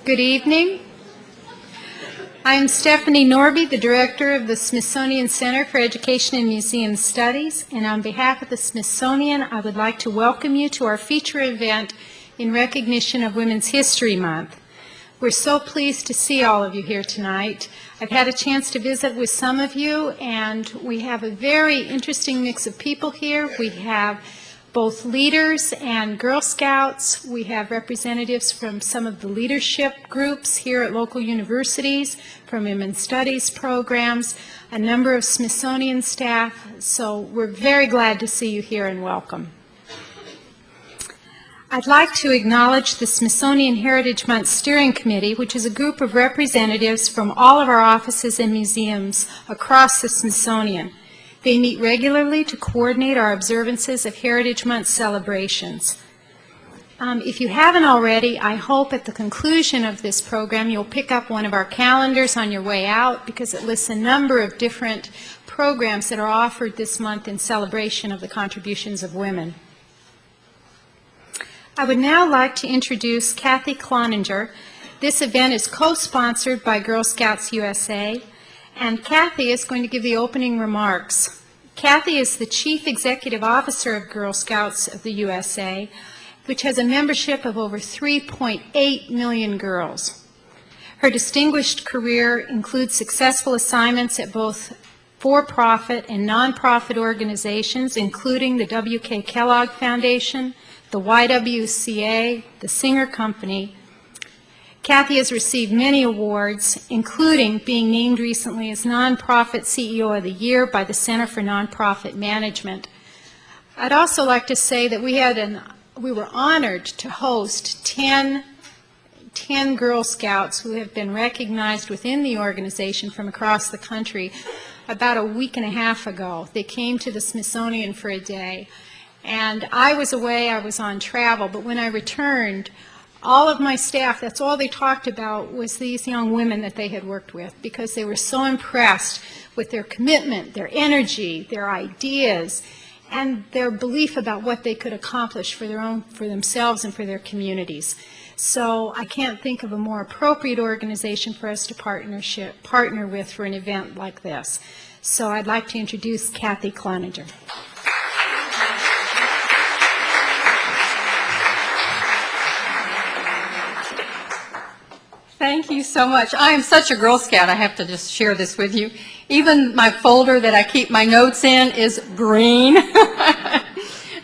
Good evening. I am Stephanie Norby, the Director of the Smithsonian Center for Education and Museum Studies, and on behalf of the Smithsonian, I would like to welcome you to our feature event in recognition of Women's History Month. We're so pleased to see all of you here tonight. I've had a chance to visit with some of you, and we have a very interesting mix of people here. We have both leaders and Girl Scouts. We have representatives from some of the leadership groups here at local universities, from women's studies programs, a number of Smithsonian staff. So we're very glad to see you here and welcome. I'd like to acknowledge the Smithsonian Heritage Month Steering Committee, which is a group of representatives from all of our offices and museums across the Smithsonian. They meet regularly to coordinate our observances of Heritage Month celebrations. If you haven't already, I hope at the conclusion of this program you'll pick up one of our calendars on your way out, because it lists a number of different programs that are offered this month in celebration of the contributions of women. I would now like to introduce Kathy Cloninger. This event is co-sponsored by Girl Scouts USA, and Kathy is going to give the opening remarks. Kathy is the Chief Executive Officer of Girl Scouts of the USA, which has a membership of over 3.8 million girls. Her distinguished career includes successful assignments at both for-profit and nonprofit organizations, including the W.K. Kellogg Foundation, the YWCA, the Singer Company. Kathy has received many awards, including being named recently as Nonprofit CEO of the Year by the Center for Nonprofit Management. I'd also like to say that we were honored to host 10 Girl Scouts who have been recognized within the organization from across the country about a week and a half ago. They came to the Smithsonian for a day. And I was away, I was on travel, but when I returned, all of my staff, that's all they talked about was these young women that they had worked with, because they were so impressed with their commitment, their energy, their ideas, and their belief about what they could accomplish for themselves and for their communities. So I can't think of a more appropriate organization for us to partner with for an event like this. So I'd like to introduce Kathy Cloninger. Thank you so much. I am such a Girl Scout, I have to just share this with you. Even my folder that I keep my notes in is green.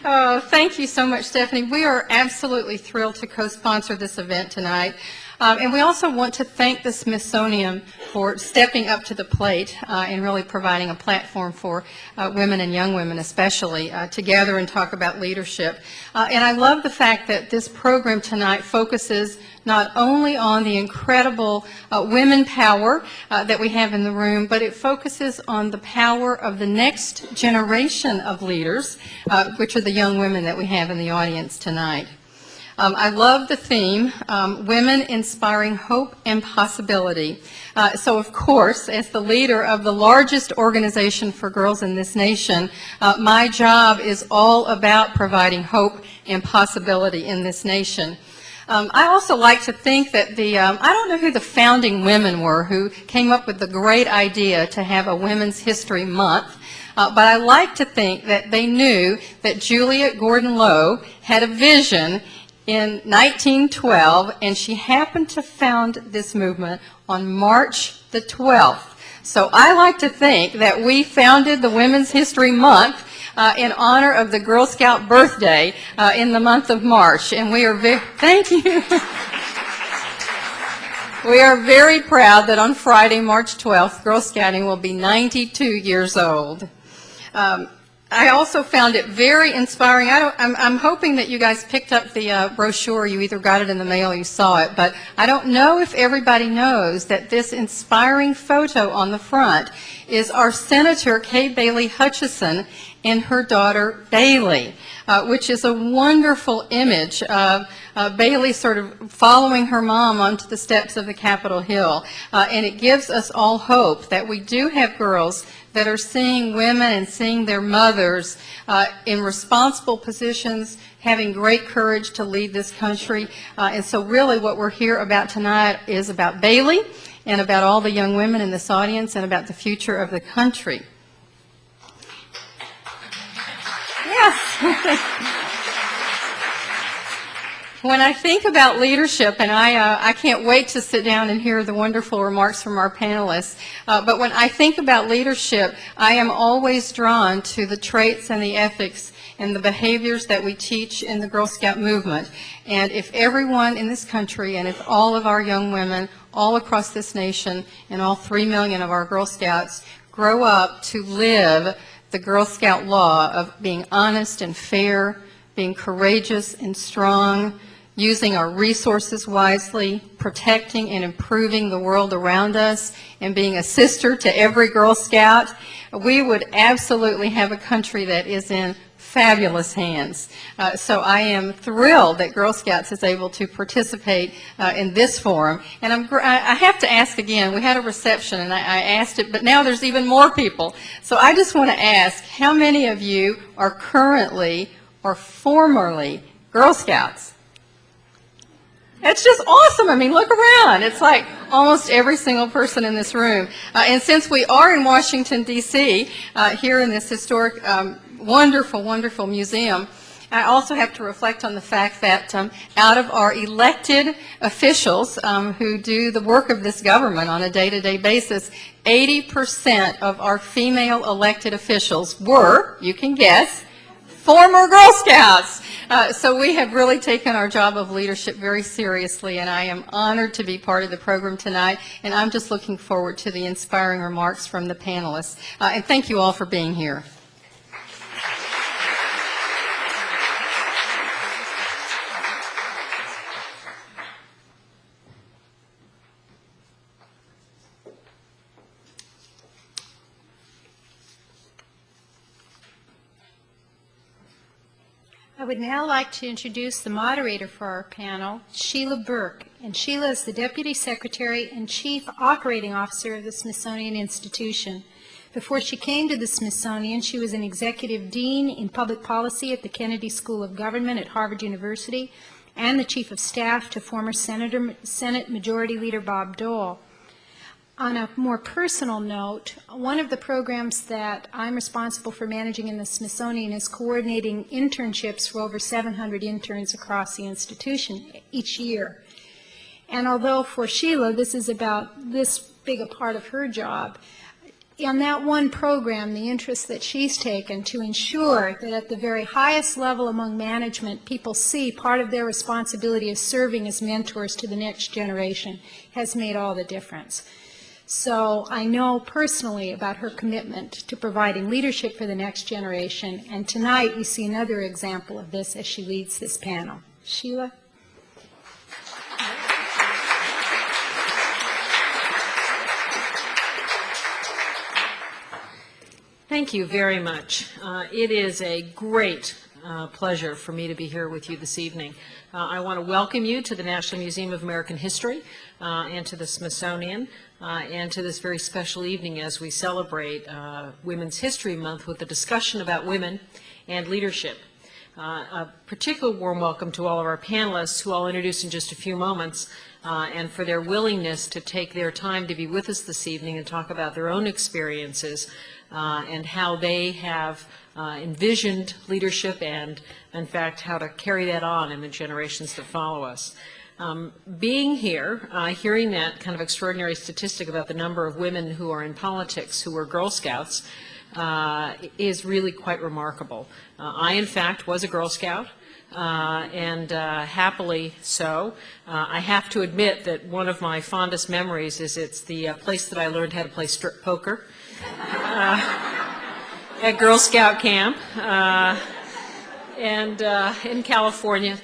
Oh, thank you so much, Stephanie. We are absolutely thrilled to co-sponsor this event tonight. And we also want to thank the Smithsonian for stepping up to the plate and really providing a platform for women and young women especially to gather and talk about leadership. And I love the fact that this program tonight focuses not only on the incredible women power that we have in the room, but it focuses on the power of the next generation of leaders, which are the young women that we have in the audience tonight. I love the theme, Women Inspiring Hope and Possibility. So, of course, as the leader of the largest organization for girls in this nation, my job is all about providing hope and possibility in this nation. I also like to think that I don't know who the founding women were who came up with the great idea to have a Women's History Month. But I like to think that they knew that Juliet Gordon Low had a vision in 1912, and she happened to found this movement on March the 12th. So I like to think that we founded the Women's History Month in honor of the Girl Scout birthday in the month of March, and we are thank you. We are very proud that on Friday, March 12th, Girl Scouting will be 92 years old. I also found it very inspiring. I'm hoping that you guys picked up the brochure. You either got it in the mail or you saw it, but I don't know if everybody knows that this inspiring photo on the front is our Senator Kay Bailey Hutchison and her daughter Bailey, which is a wonderful image of Bailey sort of following her mom onto the steps of the Capitol Hill. And it gives us all hope that we do have girls that are seeing women and seeing their mothers in responsible positions, having great courage to lead this country. And so really what we're here about tonight is about Bailey and about all the young women in this audience and about the future of the country. Yes. When I think about leadership, and I can't wait to sit down and hear the wonderful remarks from our panelists, but when I think about leadership, I am always drawn to the traits and the ethics and the behaviors that we teach in the Girl Scout movement. And if everyone in this country and if all of our young women all across this nation and all 3 million of our Girl Scouts grow up to live the Girl Scout law of being honest and fair, being courageous and strong, using our resources wisely, protecting and improving the world around us, and being a sister to every Girl Scout, we would absolutely have a country that is in fabulous hands. So I am thrilled that Girl Scouts is able to participate in this forum. And I have to ask again, we had a reception and I asked it, but now there's even more people. So I just want to ask, how many of you are currently or formerly Girl Scouts? It's just awesome. I mean, look around. It's like almost every single person in this room. And since we are in Washington, D.C., here in this historic, wonderful, wonderful museum, I also have to reflect on the fact that out of our elected officials who do the work of this government on a day-to-day basis, 80% of our female elected officials were, you can guess, former Girl Scouts. So we have really taken our job of leadership very seriously, and I am honored to be part of the program tonight, and I'm just looking forward to the inspiring remarks from the panelists. And thank you all for being here. I would now like to introduce the moderator for our panel, Sheila Birk. And Sheila is the Deputy Secretary and Chief Operating Officer of the Smithsonian Institution. Before she came to the Smithsonian, she was an Executive Dean in Public Policy at the Kennedy School of Government at Harvard University and the Chief of Staff to former Senate Majority Leader Bob Dole. On a more personal note, one of the programs that I'm responsible for managing in the Smithsonian is coordinating internships for over 700 interns across the institution each year. And although for Sheila this is about this big a part of her job, on that one program, the interest that she's taken to ensure that at the very highest level among management, people see part of their responsibility of serving as mentors to the next generation has made all the difference. So I know personally about her commitment to providing leadership for the next generation, and tonight we see another example of this as she leads this panel. Sheila? Thank you very much. It is a great pleasure for me to be here with you this evening. I want to welcome you to the National Museum of American History and to the Smithsonian and to this very special evening as we celebrate Women's History Month with a discussion about women and leadership. A particular warm welcome to all of our panelists, who I'll introduce in just a few moments, and for their willingness to take their time to be with us this evening and talk about their own experiences and how they have envisioned leadership and, in fact, how to carry that on in the generations that follow us. Being here, hearing that kind of extraordinary statistic about the number of women who are in politics who are Girl Scouts is really quite remarkable. I, in fact, was a Girl Scout, and happily so. I have to admit that one of my fondest memories is it's the place that I learned how to play strip poker at Girl Scout camp. And in California,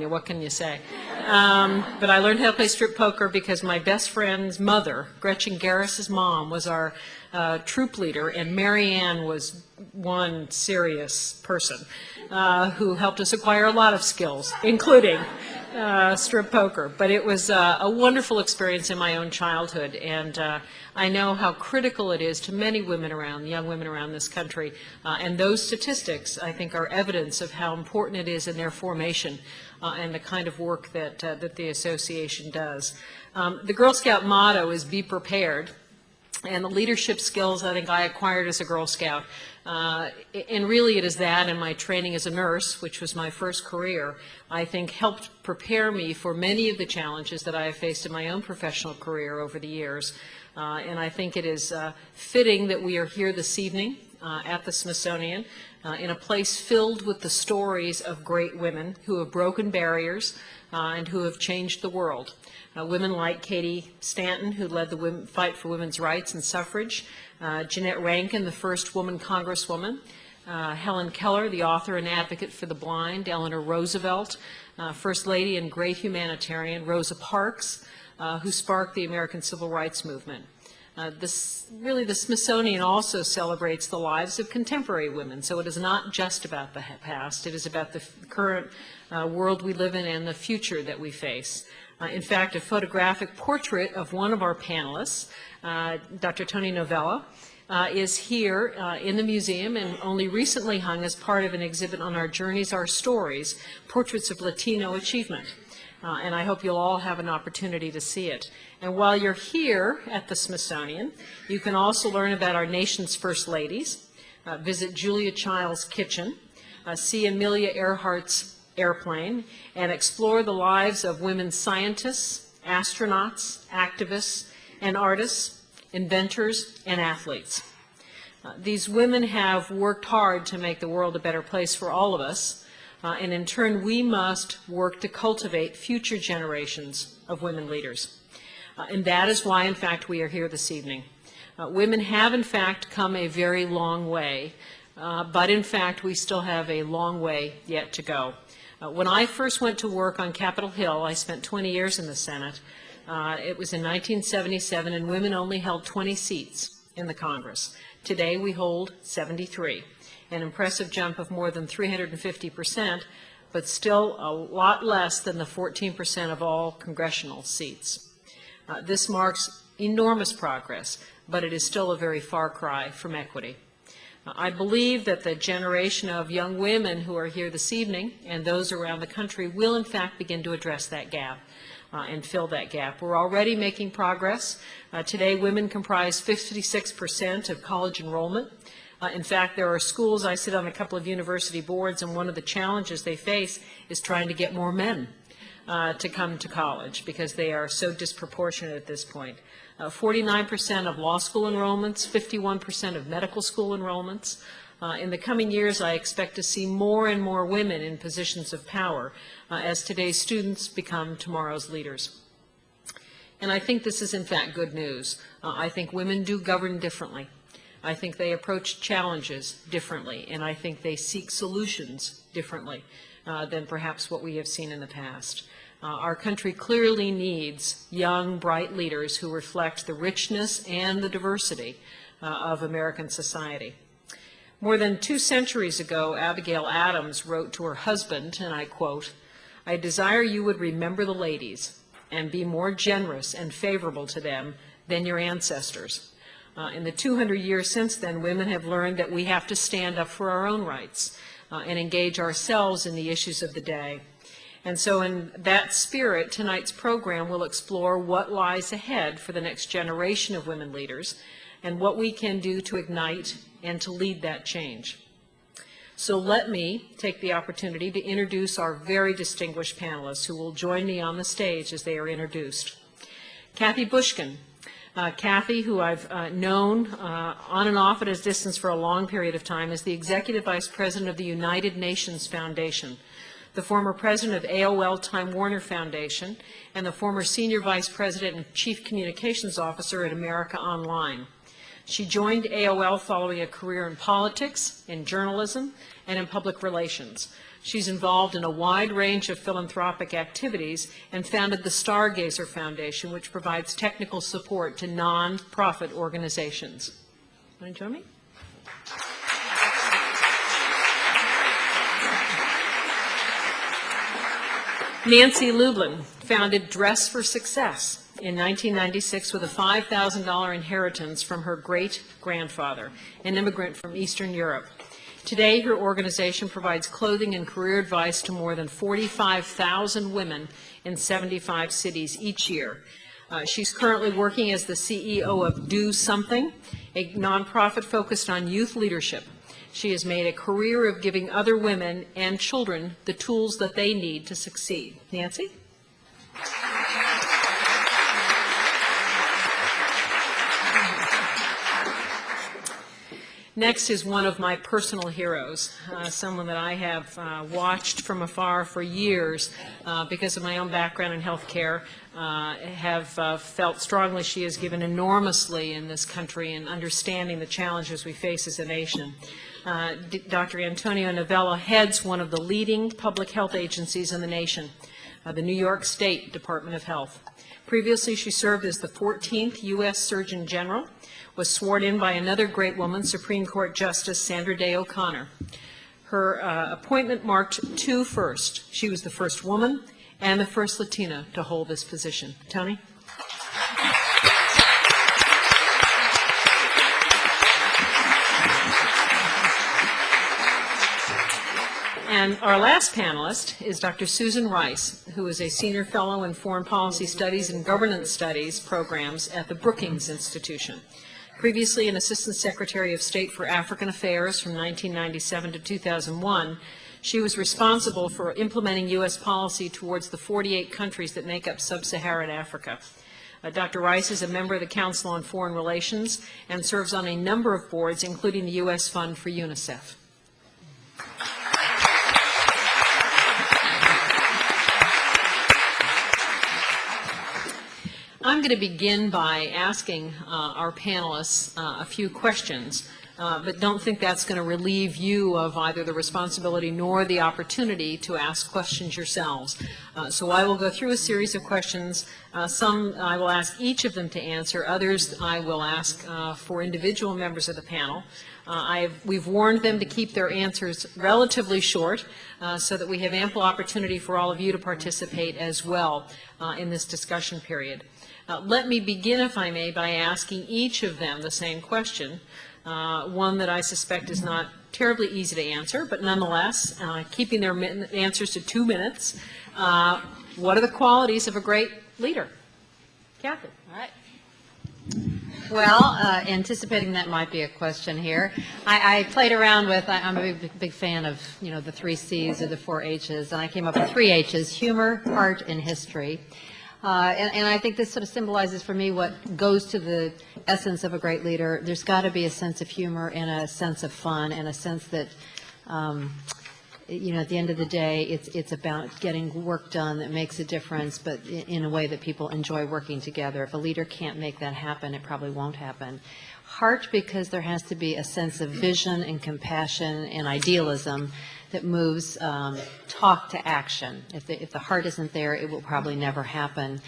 what can you say? But I learned how to play strip poker because my best friend's mother, Gretchen Garris's mom, was our troop leader, and Mary Ann was one serious person who helped us acquire a lot of skills, including strip poker, but it was a wonderful experience in my own childhood, and I know how critical it is to many women around, young women around this country, and those statistics, I think, are evidence of how important it is in their formation and the kind of work that, that the association does. The Girl Scout motto is "Be prepared," and the leadership skills I think I acquired as a Girl Scout, and really it is that and my training as a nurse, which was my first career, I think helped prepare me for many of the challenges that I have faced in my own professional career over the years. And I think it is fitting that we are here this evening at the Smithsonian in a place filled with the stories of great women who have broken barriers and who have changed the world. Women like Katie Stanton, who led the fight for women's rights and suffrage, Jeanette Rankin, the first woman congresswoman, Helen Keller, the author and advocate for the blind, Eleanor Roosevelt, First Lady and great humanitarian, Rosa Parks, who sparked the American Civil Rights Movement. Really, the Smithsonian also celebrates the lives of contemporary women, so it is not just about the past, it is about the current world we live in and the future that we face. In fact, a photographic portrait of one of our panelists, Dr. Tony Novella, is here in the museum and only recently hung as part of an exhibit on Our Journeys, Our Stories, Portraits of Latino Achievement. And I hope you'll all have an opportunity to see it. And while you're here at the Smithsonian, you can also learn about our nation's first ladies, visit Julia Child's kitchen, see Amelia Earhart's airplane, and explore the lives of women scientists, astronauts, activists, and artists, inventors, and athletes. These women have worked hard to make the world a better place for all of us, and in turn we must work to cultivate future generations of women leaders. And that is why, in fact, we are here this evening. Women have, in fact, come a very long way, but in fact we still have a long way yet to go. When I first went to work on Capitol Hill, I spent 20 years in the Senate. It was in 1977, and women only held 20 seats in the Congress. Today we hold 73, an impressive jump of more than 350%, but still a lot less than the 14% of all congressional seats. This marks enormous progress, but it is still a very far cry from equity. I believe that the generation of young women who are here this evening and those around the country will in fact begin to address that gap and fill that gap. We're already making progress. Today women comprise 56% of college enrollment. In fact, there are schools, I sit on a couple of university boards, and one of the challenges they face is trying to get more men to come to college because they are so disproportionate at this point. 49% of law school enrollments, 51% of medical school enrollments. In the coming years, I expect to see more and more women in positions of power as today's students become tomorrow's leaders. And I think this is in fact good news. I think women do govern differently. I think they approach challenges differently, and I think they seek solutions differently than perhaps what we have seen in the past. Our country clearly needs young, bright leaders who reflect the richness and the diversity of American society. More than 2 centuries ago, Abigail Adams wrote to her husband, and I quote, "I desire you would remember the ladies and be more generous and favorable to them than your ancestors." In the 200 years since then, women have learned that we have to stand up for our own rights and engage ourselves in the issues of the day. And so in that spirit, tonight's program will explore what lies ahead for the next generation of women leaders and what we can do to ignite and to lead that change. So let me take the opportunity to introduce our very distinguished panelists who will join me on the stage as they are introduced. Kathy Bushkin. Kathy, who I've known on and off at a distance for a long period of time, is the Executive Vice President of the United Nations Foundation, the former president of AOL Time Warner Foundation, and the former Senior Vice President and Chief Communications Officer at America Online. She joined AOL following a career in politics, in journalism, and in public relations. She's involved in a wide range of philanthropic activities and founded the Stargazer Foundation, which provides technical support to non-profit organizations. Want to join me? Nancy Lublin founded Dress for Success in 1996 with a $5,000 inheritance from her great-grandfather, an immigrant from Eastern Europe. Today, her organization provides clothing and career advice to more than 45,000 women in 75 cities each year. She's currently working as the CEO of Do Something, a nonprofit focused on youth leadership. She has made a career of giving other women and children the tools that they need to succeed. Nancy? Next is one of my personal heroes, someone that I have watched from afar for years because of my own background in healthcare, have felt strongly she has given enormously in this country in understanding the challenges we face as a nation. Dr. Antonia Novello heads one of the leading public health agencies in the nation, the New York State Department of Health. Previously, she served as the 14th U.S. Surgeon General, was sworn in by another great woman, Supreme Court Justice Sandra Day O'Connor. Her appointment marked two firsts. She was the first woman and the first Latina to hold this position. Tony? And our last panelist is Dr. Susan Rice, who is a senior fellow in foreign policy studies and governance studies programs at the Brookings Institution. Previously an Assistant Secretary of State for African Affairs from 1997 to 2001, she was responsible for implementing U.S. policy towards the 48 countries that make up sub-Saharan Africa. Dr. Rice is a member of the Council on Foreign Relations and serves on a number of boards, including the U.S. Fund for UNICEF. I'm going to begin by asking our panelists a few questions, but don't think that's going to relieve you of either the responsibility nor the opportunity to ask questions yourselves. So I will go through a series of questions. Some I will ask each of them to answer. Others I will ask for individual members of the panel. We've warned them to keep their answers relatively short so that we have ample opportunity for all of you to participate as well in this discussion period. Let me begin, if I may, by asking each of them the same question, one that I suspect is not terribly easy to answer, but nonetheless, keeping their answers to 2 minutes. What are the qualities of a great leader? Kathy. All right. Well, anticipating that might be a question here, I played around with, I'm a big fan of, the 3 C's or the 4 H's, and I came up with 3 H's: humor, heart, and history. And I think this sort of symbolizes for me what goes to the essence of a great leader. There's got to be a sense of humor and a sense of fun and a sense that, at the end of the day, it's about getting work done that makes a difference, but in a way that people enjoy working together. If a leader can't make that happen, it probably won't happen. Heart, because there has to be a sense of vision and compassion and idealism that moves talk to action. If the heart isn't there, it will probably never happen.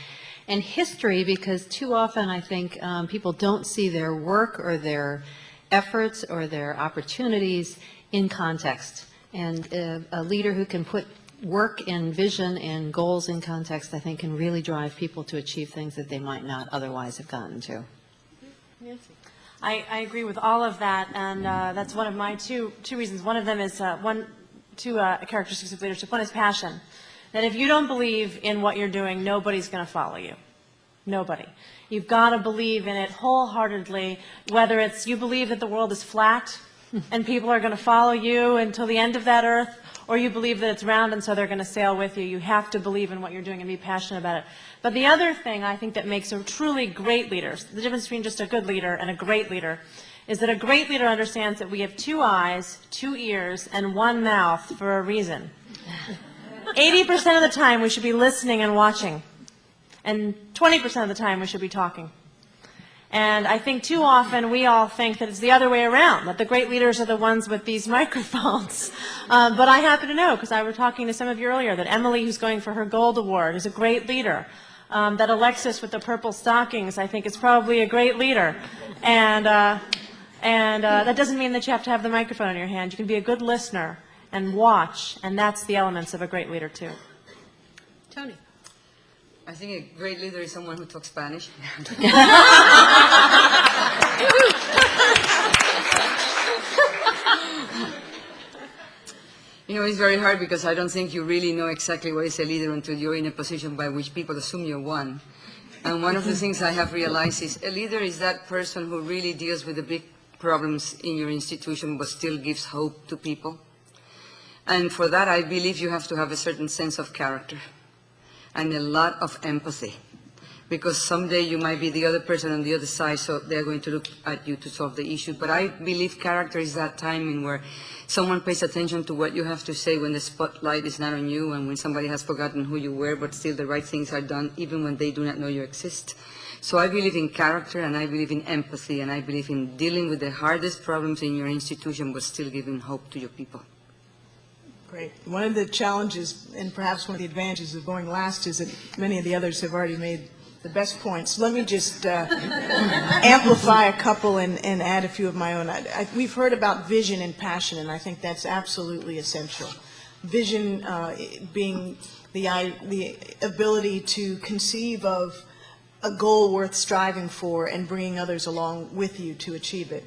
And history, because too often I think people don't see their work or their efforts or their opportunities in context. And a leader who can put work and vision and goals in context, I think, can really drive people to achieve things that they might not otherwise have gotten to. Nancy. I agree with all of that, and that's one of my two reasons. One of them is two characteristics of leadership. One is passion. That if you don't believe in what you're doing, nobody's going to follow you. Nobody. You've got to believe in it wholeheartedly, whether it's you believe that the world is flat and people are going to follow you until the end of that earth, or you believe that it's round and so they're going to sail with you. You have to believe in what you're doing and be passionate about it. But the other thing I think that makes a truly great leader, the difference between just a good leader and a great leader, is that a great leader understands that we have 2 eyes, 2 ears, and 1 mouth for a reason. 80% of the time we should be listening and watching, and 20% of the time we should be talking. And I think too often we all think that it's the other way around, that the great leaders are the ones with these microphones. But I happen to know, because I was talking to some of you earlier, that Emily, who's going for her Gold Award, is a great leader. That Alexis with the purple stockings, I think, is probably a great leader. And that doesn't mean that you have to have the microphone in your hand. You can be a good listener and watch, and that's the elements of a great leader, too. Tony? I think a great leader is someone who talks Spanish. You know, it's very hard because I don't think you really know exactly what is a leader until you're in a position by which people assume you're one. And one of the things I have realized is a leader is that person who really deals with the big problems in your institution but still gives hope to people. And for that, I believe you have to have a certain sense of character and a lot of empathy. Because someday you might be the other person on the other side, so they're going to look at you to solve the issue. But I believe character is that timing where someone pays attention to what you have to say when the spotlight is not on you and when somebody has forgotten who you were, but still the right things are done, even when they do not know you exist. So I believe in character, and I believe in empathy, and I believe in dealing with the hardest problems in your institution, but still giving hope to your people. Great. One of the challenges, and perhaps one of the advantages of going last, is that many of the others have already made the best points. Let me just amplify a couple and add a few of my own. We've heard about vision and passion, and I think that's absolutely essential. Vision being the ability to conceive of a goal worth striving for and bringing others along with you to achieve it.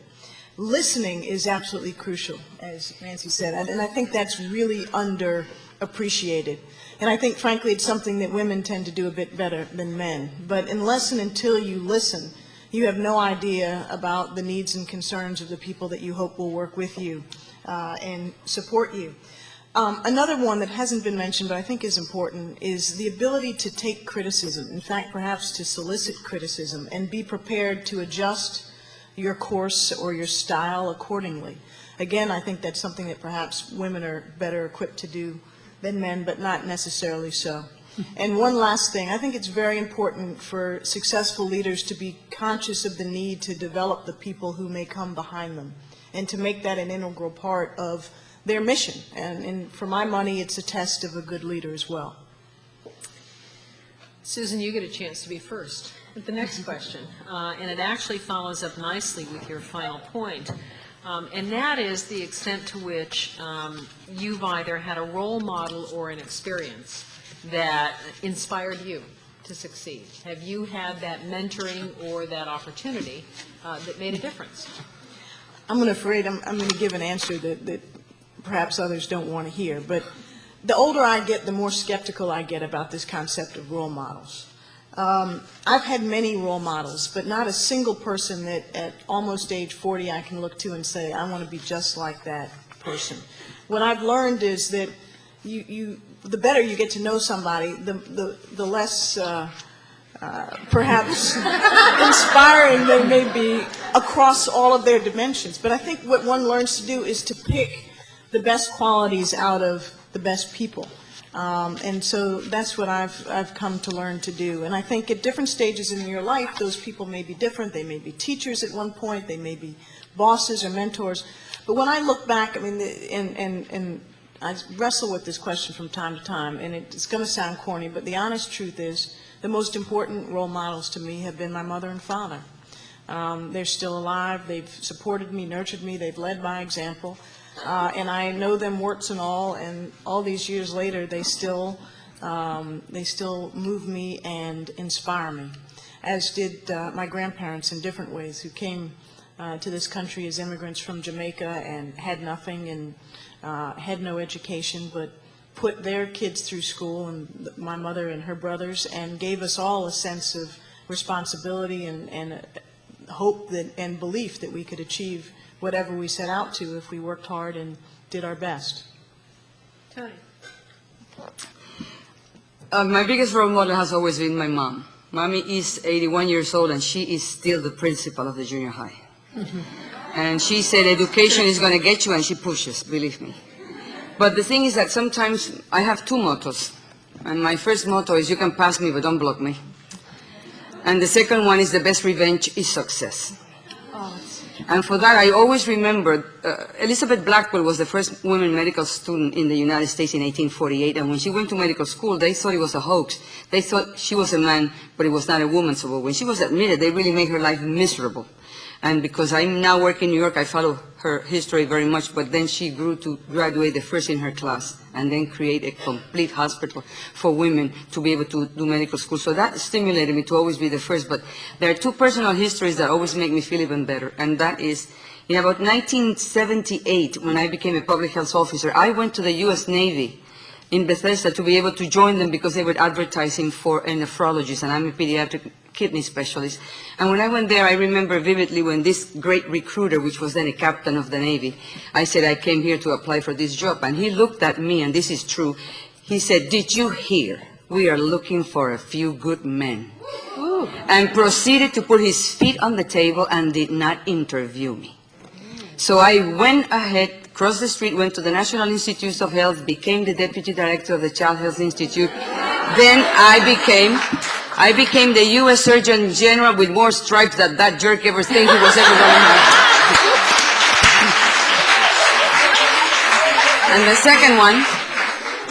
Listening is absolutely crucial, as Nancy said, and I think that's really underappreciated. And I think, frankly, it's something that women tend to do a bit better than men. But unless and until you listen, you have no idea about the needs and concerns of the people that you hope will work with you and support you. Another one that hasn't been mentioned, but I think is important, is the ability to take criticism, in fact, perhaps to solicit criticism, and be prepared to adjust your course or your style accordingly. Again, I think that's something that perhaps women are better equipped to do than men, but not necessarily so. And one last thing, I think it's very important for successful leaders to be conscious of the need to develop the people who may come behind them, and to make that an integral part of their mission. And for my money, it's a test of a good leader as well. Susan, you get a chance to be first with the next question, and it actually follows up nicely with your final point. And that is the extent to which you've either had a role model or an experience that inspired you to succeed. Have you had that mentoring or that opportunity that made a difference? I'm afraid I'm going to give an answer that perhaps others don't want to hear. But the older I get, the more skeptical I get about this concept of role models. I've had many role models, but not a single person that at almost age 40 I can look to and say, I want to be just like that person. What I've learned is that the better you get to know somebody, the less perhaps inspiring they may be across all of their dimensions. But I think what one learns to do is to pick the best qualities out of the best people. And so that's what I've come to learn to do. And I think at different stages in your life, those people may be different. They may be teachers at one point. They may be bosses or mentors. But when I look back, I mean, and I wrestle with this question from time to time, and it's going to sound corny, but the honest truth is the most important role models to me have been my mother and father. They're still alive. They've supported me, nurtured me. They've led by example. And I know them warts and all these years later, they still move me and inspire me, as did my grandparents in different ways, who came to this country as immigrants from Jamaica and had nothing and had no education, but put their kids through school, and my mother and her brothers, and gave us all a sense of responsibility and hope and belief that we could achieve whatever we set out to if we worked hard and did our best. Tony. My biggest role model has always been my mom. Mommy is 81 years old, and she is still the principal of the junior high. And she said education is going to get you, and she pushes, believe me. But the thing is that sometimes I have two mottos. And my first motto is, you can pass me, but don't block me. And the second one is, the best revenge is success. And for that, I always remember Elizabeth Blackwell was the first woman medical student in the United States in 1848. And when she went to medical school, they thought it was a hoax. They thought she was a man, but it was not a woman. So when she was admitted, they really made her life miserable. And because I'm now working in New York, I follow her history very much, but then she grew to graduate the first in her class and then create a complete hospital for women to be able to do medical school. So that stimulated me to always be the first. But there are two personal histories that always make me feel even better, and that is, in about 1978, when I became a public health officer, I went to the U.S. Navy in Bethesda to be able to join them because they were advertising for a nephrologist, and I'm a pediatric kidney specialist. And when I went there, I remember vividly when this great recruiter, which was then a captain of the Navy, I said, I came here to apply for this job. And he looked at me, and this is true. He said, did you hear? We are looking for a few good men. Ooh. And proceeded to put his feet on the table and did not interview me. So I went ahead, crossed the street, went to the National Institutes of Health, became the deputy director of the Child Health Institute. Then I became the U.S. Surgeon General with more stripes than that jerk ever think he was ever going to have. And the second one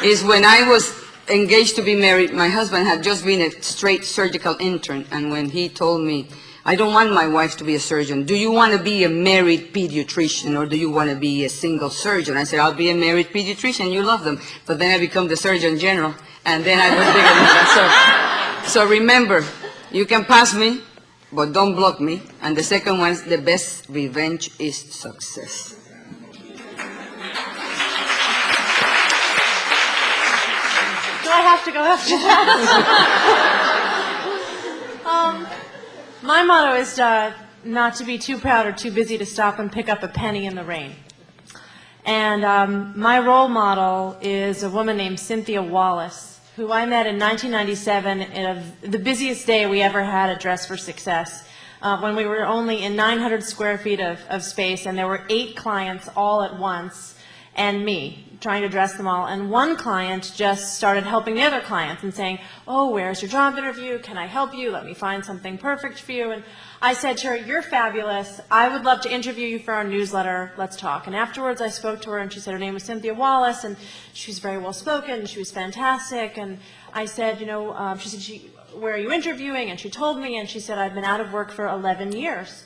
is when I was engaged to be married, my husband had just been a straight surgical intern, and when he told me, I don't want my wife to be a surgeon. Do you want to be a married pediatrician or do you want to be a single surgeon? I said, I'll be a married pediatrician. You love them. But then I become the Surgeon General, and then I was bigger than that. So remember, you can pass me, but don't block me. And the second one is the best revenge is success. Do I have to go after that? My motto is not to be too proud or too busy to stop and pick up a penny in the rain. And my role model is a woman named Cynthia Wallace, who I met in 1997 in the busiest day we ever had at Dress for Success, when we were only in 900 square feet of space, and there were 8 clients all at once, and me, trying to dress them all. And one client just started helping the other clients and saying, oh, where's your job interview? Can I help you? Let me find something perfect for you. And I said to her, you're fabulous. I would love to interview you for our newsletter. Let's talk. And afterwards I spoke to her, and she said her name was Cynthia Wallace, and she was very well spoken, and she was fantastic. And I said, you know, she said, where are you interviewing? And she told me, and she said, I've been out of work for 11 years.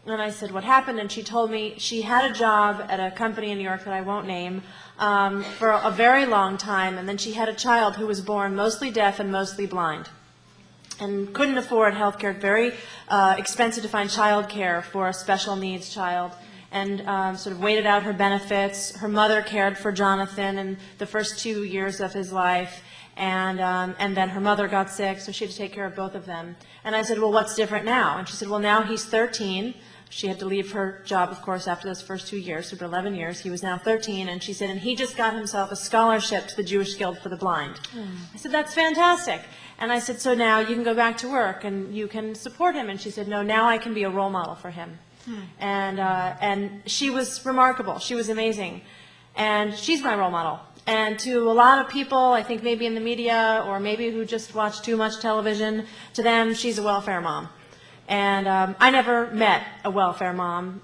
And I said, what happened? And she told me she had a job at a company in New York that I won't name for a very long time, and then she had a child who was born mostly deaf and mostly blind and couldn't afford health care, very expensive to find child care for a special needs child, and sort of waited out her benefits. Her mother cared for Jonathan in the first 2 years of his life, and then her mother got sick, so she had to take care of both of them. And I said, well, what's different now? And she said, well, now he's 13. She had to leave her job, of course, after those first 2 years, so for 11 years. He was now 13, and she said, and he just got himself a scholarship to the Jewish Guild for the Blind. I said, that's fantastic. And I said, so now you can go back to work, and you can support him. And she said, no, now I can be a role model for him. And she was remarkable. She was amazing. And she's my role model. And to a lot of people, I think maybe in the media, or maybe who just watch too much television, to them, she's a welfare mom. And I never met a welfare mom.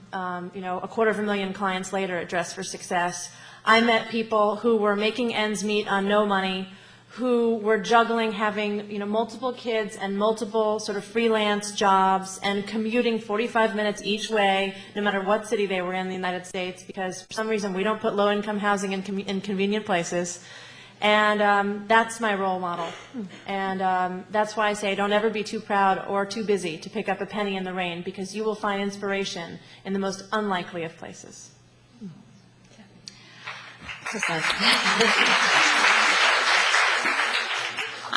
You know, 250,000 clients later at Dress for Success, I met people who were making ends meet on no money, who were juggling having, you know, multiple kids and multiple sort of freelance jobs and commuting 45 minutes each way, no matter what city they were in the United States, because for some reason we don't put low-income housing in convenient places. And that's my role model. And that's why I say don't ever be too proud or too busy to pick up a penny in the rain, because you will find inspiration in the most unlikely of places.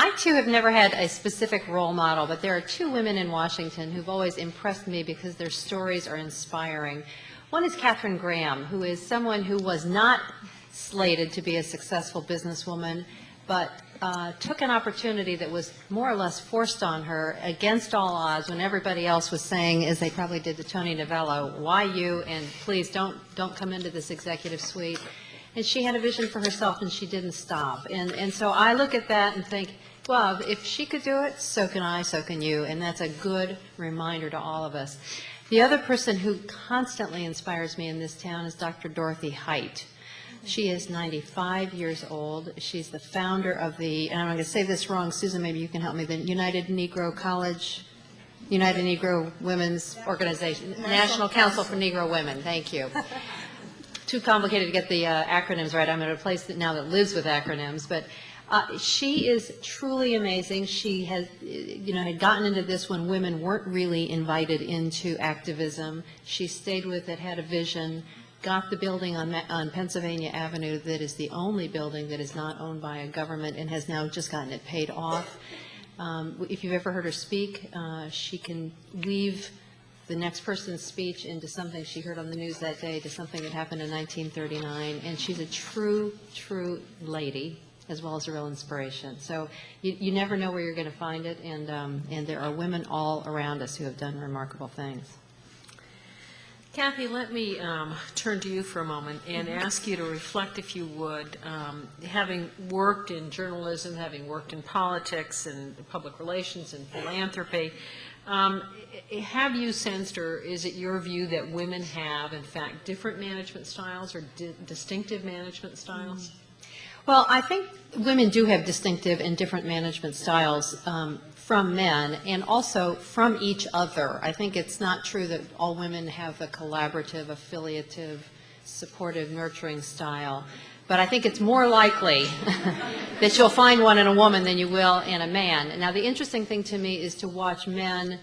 I, too, have never had a specific role model, but there are 2 women in Washington who've always impressed me because their stories are inspiring. One is Katharine Graham, who is someone who was not slated to be a successful businesswoman, but took an opportunity that was more or less forced on her against all odds when everybody else was saying, as they probably did to Tony Novella, why you, and please don't come into this executive suite. And she had a vision for herself, and she didn't stop. And so I look at that and think, well, if she could do it, so can I, so can you. And that's a good reminder to all of us. The other person who constantly inspires me in this town is Dr. Dorothy Height. She is 95 years old. She's the founder of the, and I'm going to say this wrong, Susan, maybe you can help me, the United Negro College United Negro Women's Organization, National Council for Negro Women, thank you. Too complicated to get the acronyms right. I'm at a place that now that lives with acronyms, but she is truly amazing. She has, had gotten into this when women weren't really invited into activism. She stayed with it, had a vision, got the building on Pennsylvania Avenue that is the only building that is not owned by a government and has now just gotten it paid off. If you've ever heard her speak, she can weave the next person's speech into something she heard on the news that day, to something that happened in 1939, and she's a true lady, as well as a real inspiration. So you never know where you're going to find it, and there are women all around us who have done remarkable things. Kathy, let me turn to you for a moment and ask you to reflect, if you would, having worked in journalism, having worked in politics and public relations and philanthropy, have you sensed, or is it your view that women have, in fact, different management styles or distinctive management styles? Well, I think women do have distinctive and different management styles from men, and also from each other. I think it's not true that all women have a collaborative, affiliative, supportive, nurturing style. But I think it's more likely that you'll find one in a woman than you will in a man. Now, the interesting thing to me is to watch men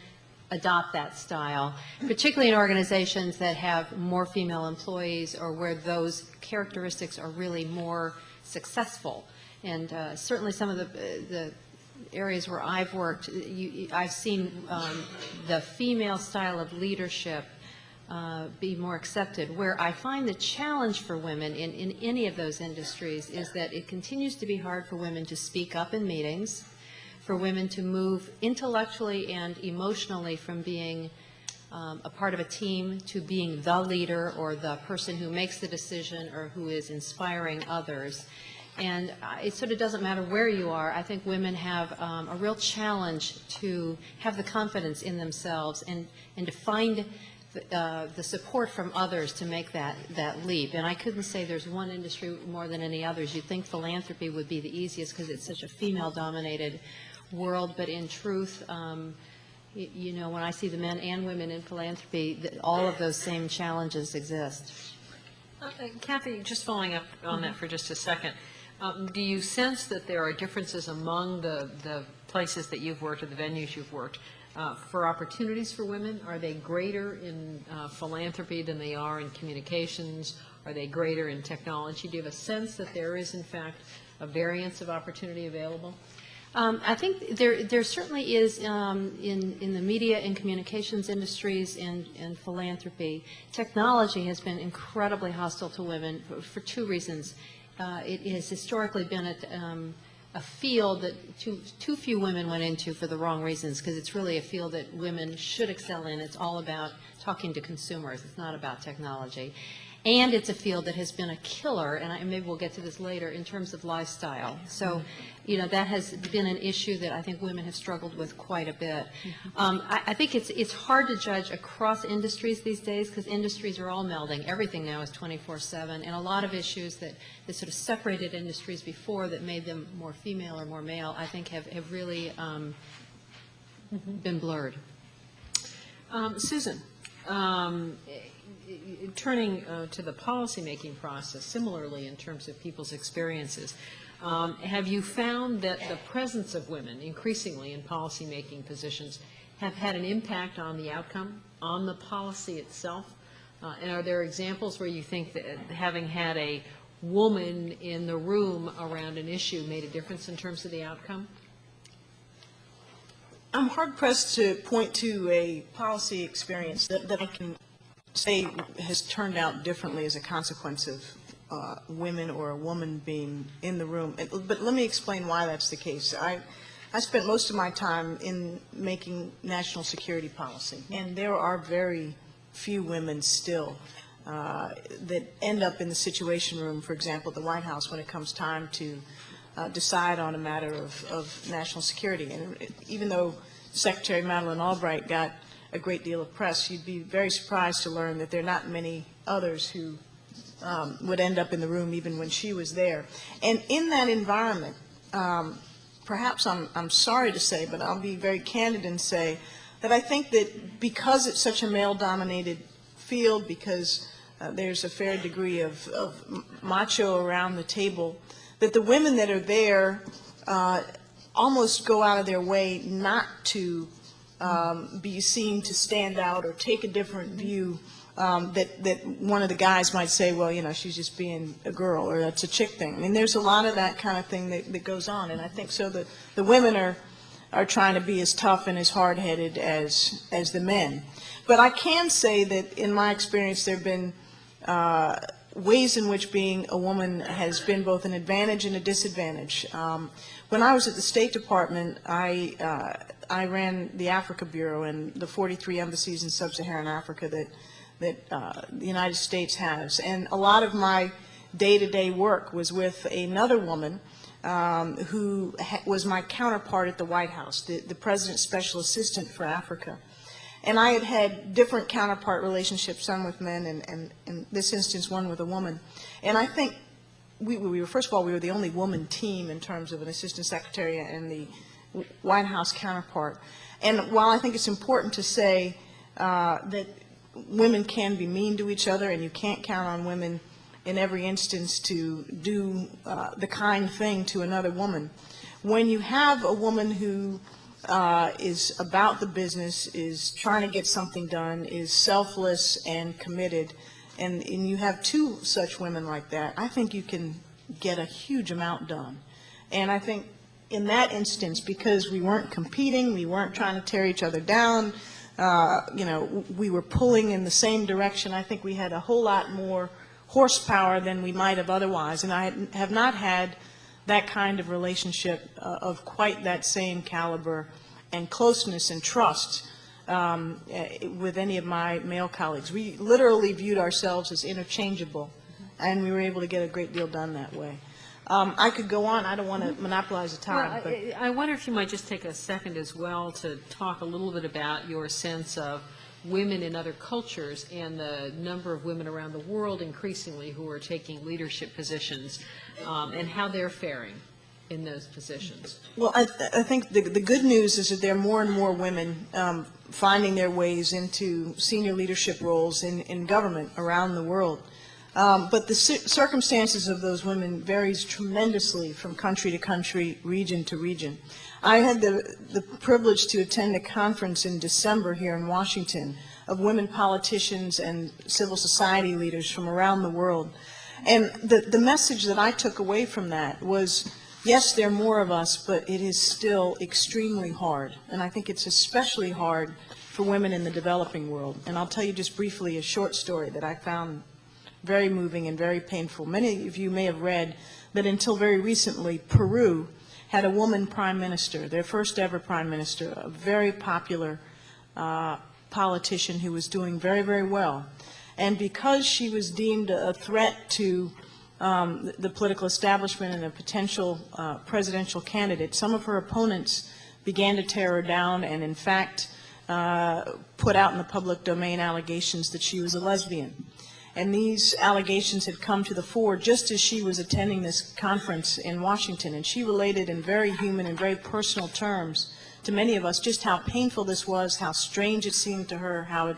adopt that style, particularly in organizations that have more female employees or where those characteristics are really more successful. And certainly some of the areas where I've worked, I've seen the female style of leadership be more accepted. Where I find the challenge for women in any of those industries is that it continues to be hard for women to speak up in meetings, for women to move intellectually and emotionally from being a part of a team to being the leader or the person who makes the decision or who is inspiring others. And it sort of doesn't matter where you are. I think women have a real challenge to have the confidence in themselves and to find the support from others to make that leap. And I couldn't say there's one industry more than any others. You'd think philanthropy would be the easiest because it's such a female-dominated world, but in truth, when I see the men and women in philanthropy, all of those same challenges exist. Kathy, just following up on that for just a second, do you sense that there are differences among the places that you've worked or the venues you've worked for opportunities for women? Are they greater in philanthropy than they are in communications? Are they greater in technology? Do you have a sense that there is, in fact, a variance of opportunity available? I think there certainly is in the media and communications industries and philanthropy. Technology has been incredibly hostile to women for two reasons. It has historically been a field that too few women went into for the wrong reasons, because it's really a field that women should excel in. It's all about talking to consumers. It's not about technology. And it's a field that has been a killer, and maybe we'll get to this later, in terms of lifestyle. So, that has been an issue that I think women have struggled with quite a bit. I think it's hard to judge across industries these days, because industries are all melding. Everything now is 24/7, and a lot of issues that sort of separated industries before that made them more female or more male, I think have really been blurred. Susan, turning to the policymaking process, similarly in terms of people's experiences, have you found that the presence of women increasingly in policymaking positions have had an impact on the outcome, on the policy itself? And are there examples where you think that having had a woman in the room around an issue made a difference in terms of the outcome? I'm hard-pressed to point to a policy experience that I can say has turned out differently as a consequence of women or a woman being in the room. But let me explain why that's the case. I spent most of my time in making national security policy, and there are very few women still that end up in the Situation Room, for example, at the White House, when it comes time to decide on a matter of national security. And even though Secretary Madeleine Albright got a great deal of press, you'd be very surprised to learn that there are not many others who would end up in the room even when she was there. And in that environment, perhaps I'm sorry to say, but I'll be very candid and say that I think that because it's such a male-dominated field, because there's a fair degree of macho around the table, that the women that are there almost go out of their way not to be seen to stand out or take a different view, that one of the guys might say, well, you know, she's just being a girl, or that's a chick thing. I mean, there's a lot of that kind of thing that goes on, and I think so that the women are trying to be as tough and as hard-headed as the men. But I can say that in my experience there have been ways in which being a woman has been both an advantage and a disadvantage. When I was at the State Department, I ran the Africa Bureau and the 43 embassies in sub-Saharan Africa that the United States has. And a lot of my day-to-day work was with another woman who was my counterpart at the White House, the President's Special Assistant for Africa. And I had had different counterpart relationships, some with men, and in this instance, one with a woman. And I think we were, first of all, we were the only woman team in terms of an assistant secretary and the White House counterpart. And while I think it's important to say that women can be mean to each other, and you can't count on women in every instance to do the kind thing to another woman, when you have a woman who is about the business, is trying to get something done, is selfless and committed, and you have two such women like that, I think you can get a huge amount done. And I think in that instance, because we weren't competing, we weren't trying to tear each other down, you know, we were pulling in the same direction, I think we had a whole lot more horsepower than we might have otherwise. And I have not had that kind of relationship of quite that same caliber and closeness and trust with any of my male colleagues. We literally viewed ourselves as interchangeable, and we were able to get a great deal done that way. I could go on. I don't want to monopolize the time. Well, I wonder if you might just take a second as well to talk a little bit about your sense of women in other cultures and the number of women around the world increasingly who are taking leadership positions and how they're faring in those positions. Well, I think the good news is that there are more and more women finding their ways into senior leadership roles in government around the world. But the circumstances of those women varies tremendously from country to country, region to region. I had the privilege to attend a conference in December here in Washington of women politicians and civil society leaders from around the world. And the message that I took away from that was, yes, there are more of us, but it is still extremely hard. And I think it's especially hard for women in the developing world. And I'll tell you just briefly a short story that I found very moving and very painful. Many of you may have read that until very recently, Peru had a woman prime minister, their first ever prime minister, a very popular politician who was doing very, very well. And because she was deemed a threat to the political establishment and a potential presidential candidate, some of her opponents began to tear her down and, in fact, put out in the public domain allegations that she was a lesbian. And these allegations had come to the fore just as she was attending this conference in Washington. And she related in very human and very personal terms to many of us just how painful this was, how strange it seemed to her, how it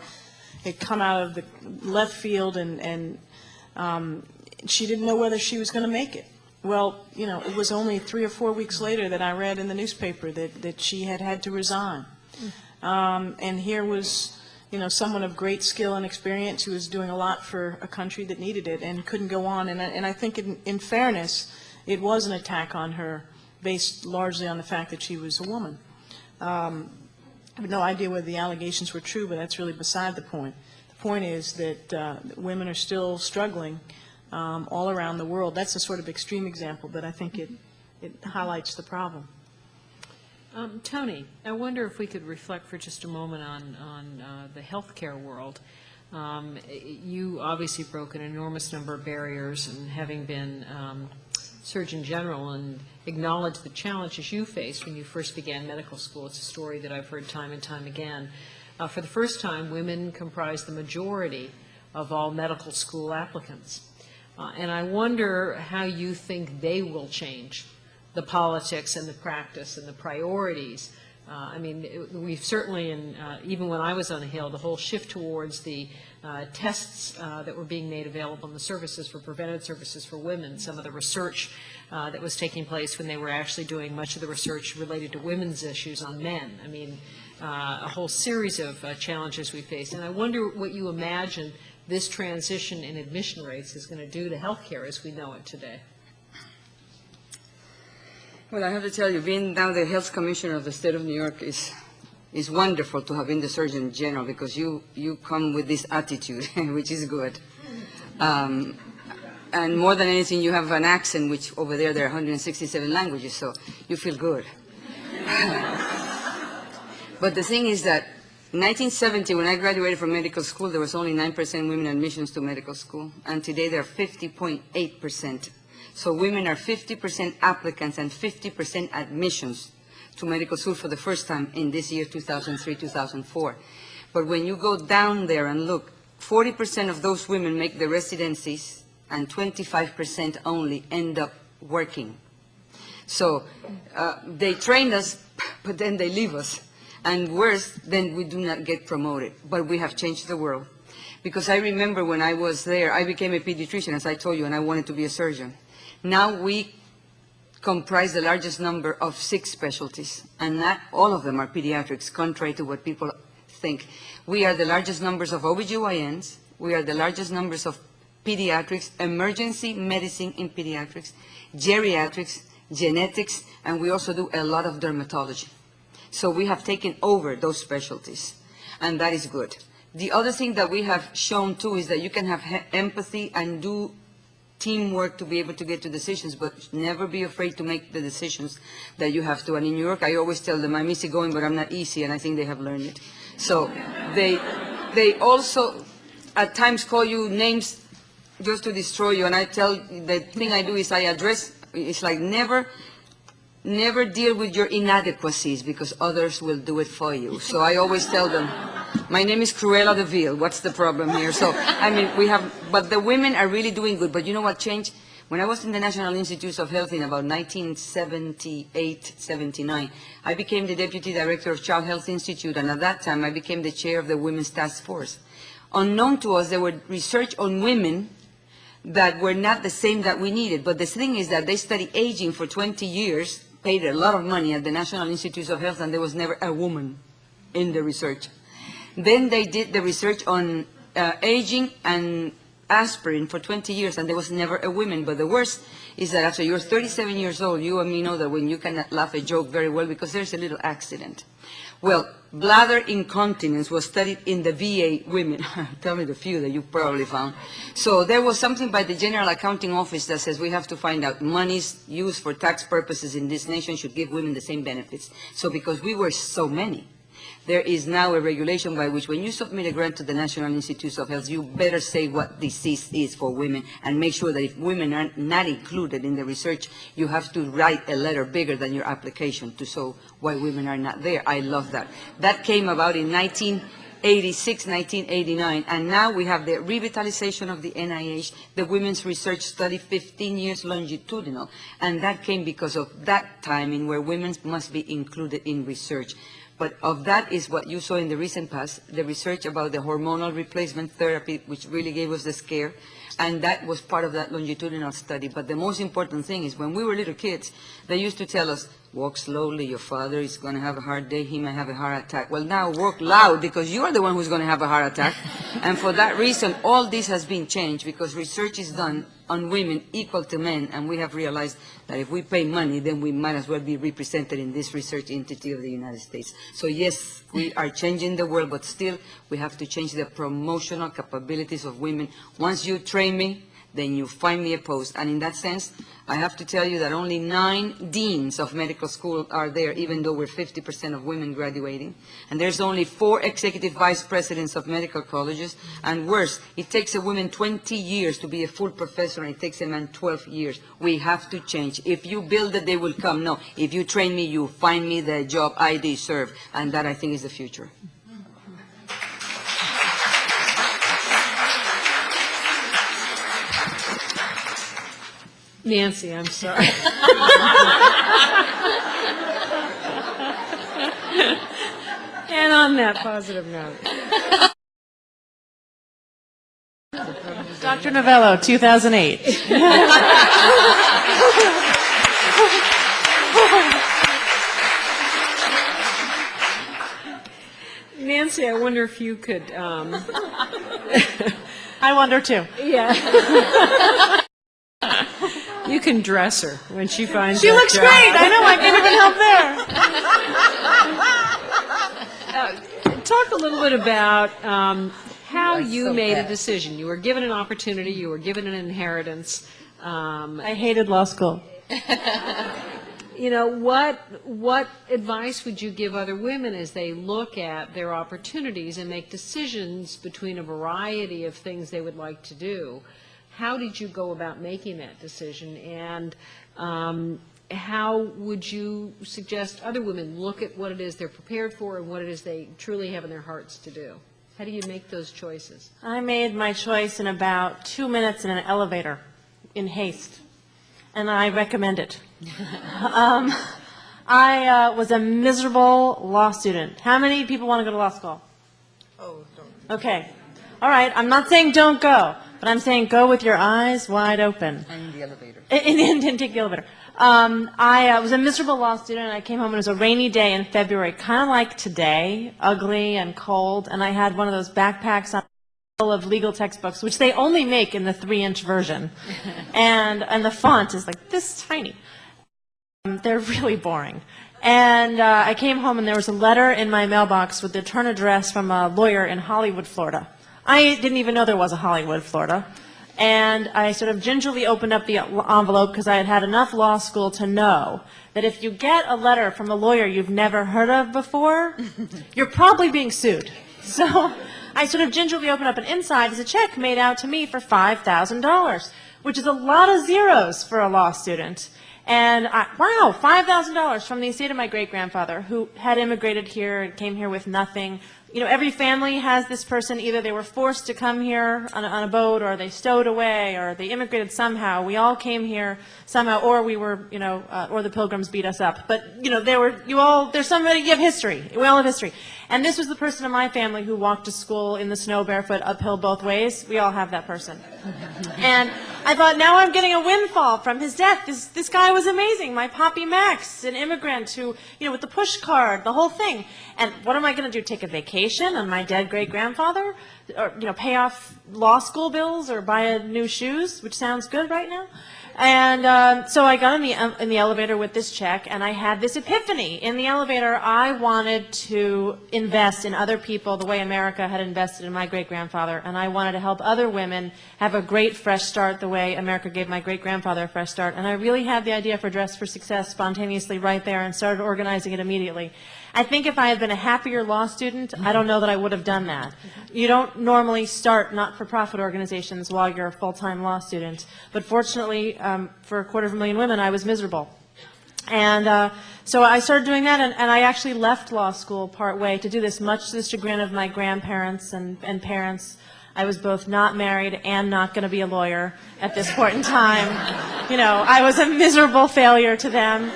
had come out of the left field, and she didn't know whether she was going to make it. Well, you know, it was only 3 or 4 weeks later that I read in the newspaper that she had had to resign. And here was, you know, someone of great skill and experience who was doing a lot for a country that needed it and couldn't go on. And I think in fairness, it was an attack on her based largely on the fact that she was a woman. I have no idea whether the allegations were true, but that's really beside the point. The point is that women are still struggling all around the world. That's a sort of extreme example, but I think it highlights the problem. Tony, I wonder if we could reflect for just a moment on the healthcare world. You obviously broke an enormous number of barriers, and having been Surgeon General and acknowledged the challenges you faced when you first began medical school. It's a story that I've heard time and time again. For the first time, women comprise the majority of all medical school applicants. And I wonder how you think they will change the politics and the practice and the priorities I mean, we've certainly, even when I was on the Hill, the whole shift towards the tests that were being made available and the services for preventive services for women, some of the research that was taking place when they were actually doing much of the research related to women's issues on men. I mean, a whole series of challenges we face. And I wonder what you imagine this transition in admission rates is going to do to healthcare as we know it today. Well, I have to tell you, being now the health commissioner of the state of New York is wonderful to have been the Surgeon General, because you come with this attitude, which is good. And more than anything, you have an accent, which over there are 167 languages, so you feel good. But the thing is that in 1970, when I graduated from medical school, there was only 9% women admissions to medical school, and today there are 50.8%. So women are 50% applicants and 50% admissions to medical school for the first time in this year, 2003, 2004. But when you go down there and look, 40% of those women make the residencies and 25% only end up working. So they train us, but then they leave us. And worse, then we do not get promoted. But we have changed the world. Because I remember when I was there, I became a pediatrician, as I told you, and I wanted to be a surgeon. Now we comprise the largest number of 6 specialties, and not all of them are pediatrics, contrary to what people think. We are the largest numbers of OBGYNs, we are the largest numbers of pediatrics, emergency medicine in pediatrics, geriatrics, genetics, and we also do a lot of dermatology. So we have taken over those specialties, and that is good. The other thing that we have shown too is that you can have empathy and do teamwork to be able to get to decisions, but never be afraid to make the decisions that you have to. And in New York, I always tell them, I'm easygoing, but I'm not easy, and I think they have learned it. So they also at times call you names just to destroy you, and I tell, the thing I do is I address, it's like never deal with your inadequacies, because others will do it for you. So I always tell them, my name is Cruella de Vil. What's the problem here? So, I mean, but the women are really doing good. But you know what changed? When I was in the National Institutes of Health in about 1978, 79, I became the Deputy Director of Child Health Institute, and at that time I became the chair of the Women's Task Force. Unknown to us, there were research on women that were not the same that we needed. But the thing is that they studied aging for 20 years, paid a lot of money at the National Institutes of Health, and there was never a woman in the research. Then they did the research on aging and aspirin for 20 years, and there was never a woman. But the worst is that after you're 37 years old, you and me know that when you cannot laugh a joke very well because there's a little accident. Well, bladder incontinence was studied in the VA women. Tell me the few that you probably found. So there was something by the General Accounting Office that says we have to find out monies used for tax purposes in this nation should give women the same benefits. So because we were so many, there is now a regulation by which when you submit a grant to the National Institutes of Health, you better say what disease is for women and make sure that if women are not included in the research, you have to write a letter bigger than your application to show why women are not there. I love that. That came about in 1986, 1989, and now we have the revitalization of the NIH, the Women's Research Study, 15 years longitudinal, and that came because of that timing where women must be included in research. But of that is what you saw in the recent past, the research about the hormonal replacement therapy, which really gave us the scare, and that was part of that longitudinal study. But the most important thing is when we were little kids, they used to tell us, walk slowly, your father is going to have a hard day, he might have a heart attack. Well, now walk loud because you are the one who's going to have a heart attack. And for that reason, all this has been changed because research is done on women equal to men, and we have realized that if we pay money, then we might as well be represented in this research entity of the United States. So yes, we are changing the world, but still we have to change the promotional capabilities of women. Once you train me, then you find me a post. And in that sense, I have to tell you that only 9 deans of medical school are there, even though we're 50% of women graduating. And there's only 4 executive vice presidents of medical colleges. And worse, it takes a woman 20 years to be a full professor, and it takes a man 12 years. We have to change. If you build it, they will come. No, if you train me, you find me the job I deserve. And that, I think, is the future. Nancy, I'm sorry. And on that positive note. Dr. Novello, 2008. Nancy, I wonder if you could, I wonder too. yeah. You can dress her when she finds She that looks job. great. I know. I can't even help there. Talk a little bit about how That's you so made a bad. decision. You were given an opportunity, you were given an inheritance. I hated law school. You know, what advice would you give other women as they look at their opportunities and make decisions between a variety of things they would like to do? How did you go about making that decision, and how would you suggest other women look at what it is they're prepared for and what it is they truly have in their hearts to do? How do you make those choices? I made my choice in about 2 minutes in an elevator, in haste, and I recommend it. I was a miserable law student. How many people want to go to law school? Oh, don't. Okay. All right. I'm not saying don't go, but I'm saying go with your eyes wide open. And in the elevator. And take the elevator. I was a miserable law student. I came home and it was a rainy day in February, kind of like today, ugly and cold. And I had one of those backpacks on full of legal textbooks, which they only make in the 3-inch version, and the font is like this tiny. They're really boring. And I came home and there was a letter in my mailbox with the return address from a lawyer in Hollywood, Florida. I didn't even know there was a Hollywood, Florida. And I sort of gingerly opened up the envelope because I had had enough law school to know that if you get a letter from a lawyer you've never heard of before, you're probably being sued. So I sort of gingerly opened up, and inside is a check made out to me for $5,000, which is a lot of zeros for a law student. And wow, $5,000 from the estate of my great-grandfather, who had immigrated here and came here with nothing. You know, every family has this person. Either they were forced to come here on a boat, or they stowed away, or they immigrated somehow. We all came here somehow, or we were, you know, or the Pilgrims beat us up. But, you know, there's somebody, you have history. We all have history. And this was the person in my family who walked to school in the snow barefoot uphill both ways. We all have that person. And I thought, now I'm getting a windfall from his death. This guy was amazing. My Poppy Max, an immigrant who, you know, with the push card, the whole thing. And what am I going to do? Take a vacation on my dead great-grandfather? Or, you know, pay off law school bills or buy new shoes, which sounds good right now? And so I got in the elevator with this check, and I had this epiphany. In the elevator, I wanted to invest in other people the way America had invested in my great-grandfather, and I wanted to help other women have a great fresh start the way America gave my great-grandfather a fresh start. And I really had the idea for Dress for Success spontaneously right there and started organizing it immediately. I think if I had been a happier law student, I don't know that I would have done that. You don't normally start not-for-profit organizations while you're a full-time law student. But fortunately, for 250,000 women, I was miserable. And so I started doing that, and I actually left law school part way to do this, much to the chagrin of my grandparents and parents. I was both not married and not going to be a lawyer at this point in time. You know, I was a miserable failure to them.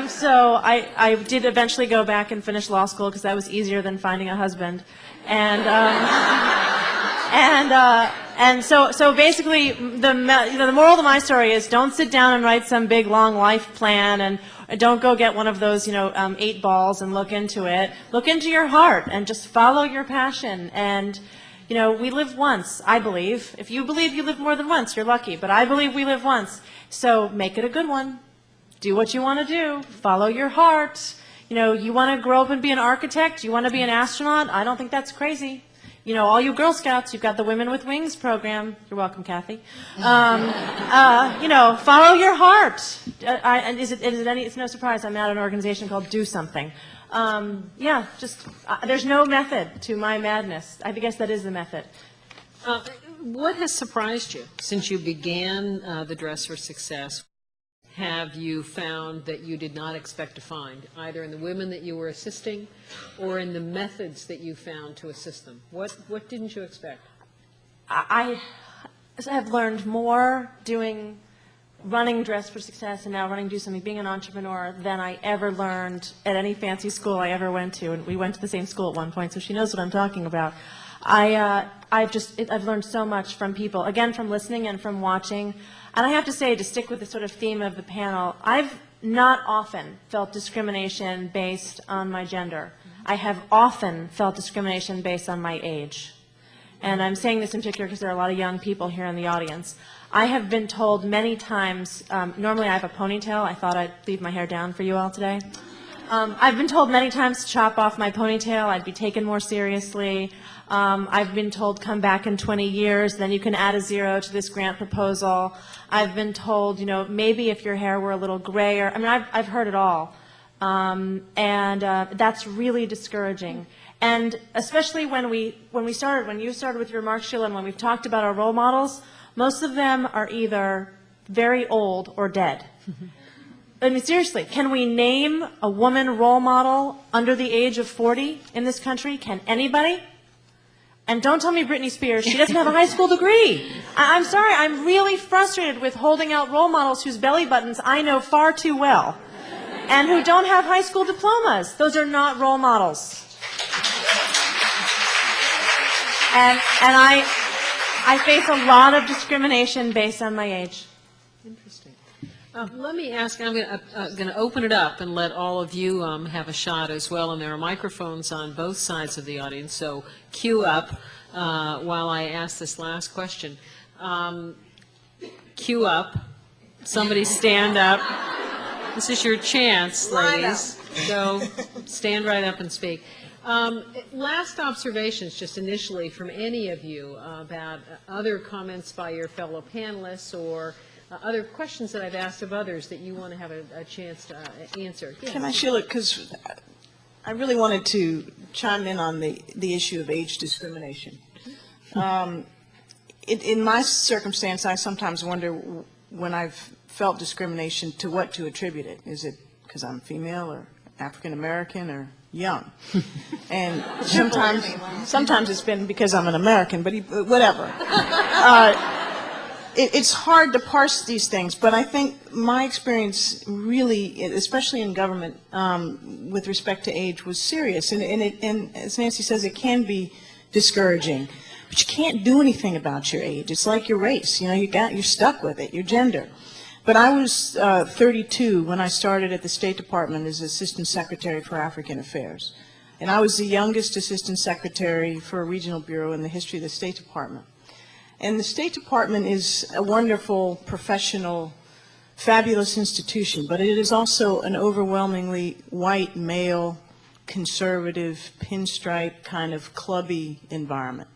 So I did eventually go back and finish law school because that was easier than finding a husband. And so basically the moral of my story is don't sit down and write some big long life plan, and don't go get one of those 8 balls and look into it. Look into your heart and just follow your passion. And we live once, I believe. If you believe you live more than once, you're lucky. But I believe we live once. So make it a good one. Do what you want to do. Follow your heart. You want to grow up and be an architect? You want to be an astronaut? I don't think that's crazy. All you Girl Scouts, you've got the Women with Wings program. You're welcome, Kathy. Follow your heart. And it's no surprise I'm at an organization called Do Something. There's no method to my madness. I guess that is the method. What has surprised you since you began the Dress for Success? Have you found that you did not expect to find, either in the women that you were assisting or in the methods that you found to assist them? What didn't you expect? I have learned more doing running Dress for Success and now running Do Something, being an entrepreneur, than I ever learned at any fancy school I ever went to. And we went to the same school at one point, so she knows what I'm talking about. I've learned so much from people, again, from listening and from watching. And I have to say, to stick with the sort of theme of the panel, I've not often felt discrimination based on my gender. I have often felt discrimination based on my age. And I'm saying this in particular because there are a lot of young people here in the audience. I have been told many times, normally I have a ponytail. I thought I'd leave my hair down for you all today. I've been told many times to chop off my ponytail. I'd be taken more seriously. I've been told come back in 20 years, then you can add a 0 to this grant proposal. I've been told, you know, maybe if your hair were a little grayer. I mean, I've heard it all. That's really discouraging. And especially when you started with your remarks, Sheila, and when we've talked about our role models, most of them are either very old or dead. I mean, seriously, can we name a woman role model under the age of 40 in this country? Can anybody? And don't tell me Britney Spears. She doesn't have a high school degree. I'm sorry. I'm really frustrated with holding out role models whose belly buttons I know far too well and who don't have high school diplomas. Those are not role models. And I face a lot of discrimination based on my age. Interesting. Let me ask, I'm going to open it up and let all of you have a shot as well, and there are microphones on both sides of the audience, so queue up while I ask this last question. Queue up. Somebody stand up. This is your chance, ladies. So stand right up and speak. Last observations, just initially, from any of you about other comments by your fellow panelists or other questions that I've asked of others that you want to have a chance to answer. Yes. Can I, Sheila, because I really wanted to chime in on the issue of age discrimination. In my circumstance, I sometimes wonder when I've felt discrimination to what to attribute it. Is it because I'm female or African American or young? And sometimes it's been because I'm an American, but whatever. It's hard to parse these things, but I think my experience really, especially in government, with respect to age, was serious. And as Nancy says, it can be discouraging. But you can't do anything about your age. It's like your race. You know, you're stuck with it, your gender. But I was 32 when I started at the State Department as Assistant Secretary for African Affairs. And I was the youngest Assistant Secretary for a regional bureau in the history of the State Department. And the State Department is a wonderful, professional, fabulous institution, but it is also an overwhelmingly white, male, conservative, pinstripe, kind of clubby environment.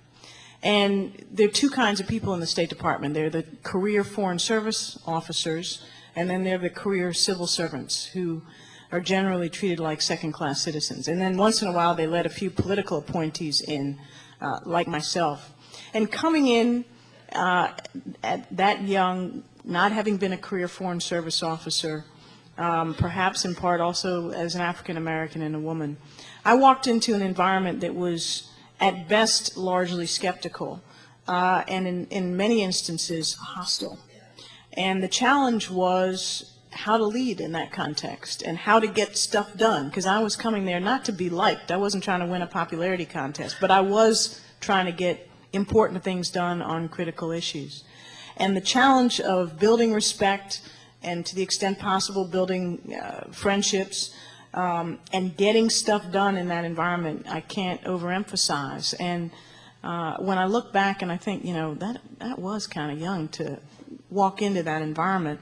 And there are two kinds of people in the State Department. They're the career Foreign Service officers, and then they're the career civil servants who are generally treated like second-class citizens. And then once in a while they let a few political appointees in, like myself. And coming in at that young, not having been a career Foreign Service officer, perhaps in part also as an African American and a woman, I walked into an environment that was at best largely skeptical and in many instances hostile. And the challenge was how to lead in that context and how to get stuff done, because I was coming there not to be liked. I wasn't trying to win a popularity contest, but I was trying to get important things done on critical issues. And the challenge of building respect and, to the extent possible, building friendships and getting stuff done in that environment, I can't overemphasize. And when I look back and I think, you know, that was kind of young to walk into that environment.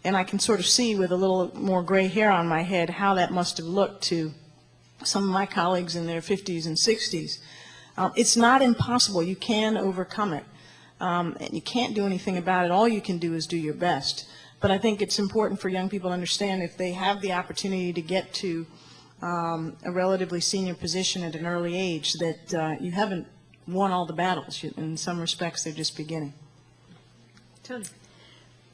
And I can sort of see with a little more gray hair on my head how that must have looked to some of my colleagues in their 50s and 60s. It's not impossible. You can overcome it. And you can't do anything about it. All you can do is do your best. But I think it's important for young people to understand if they have the opportunity to get to a relatively senior position at an early age that you haven't won all the battles. In some respects, they're just beginning. Tony.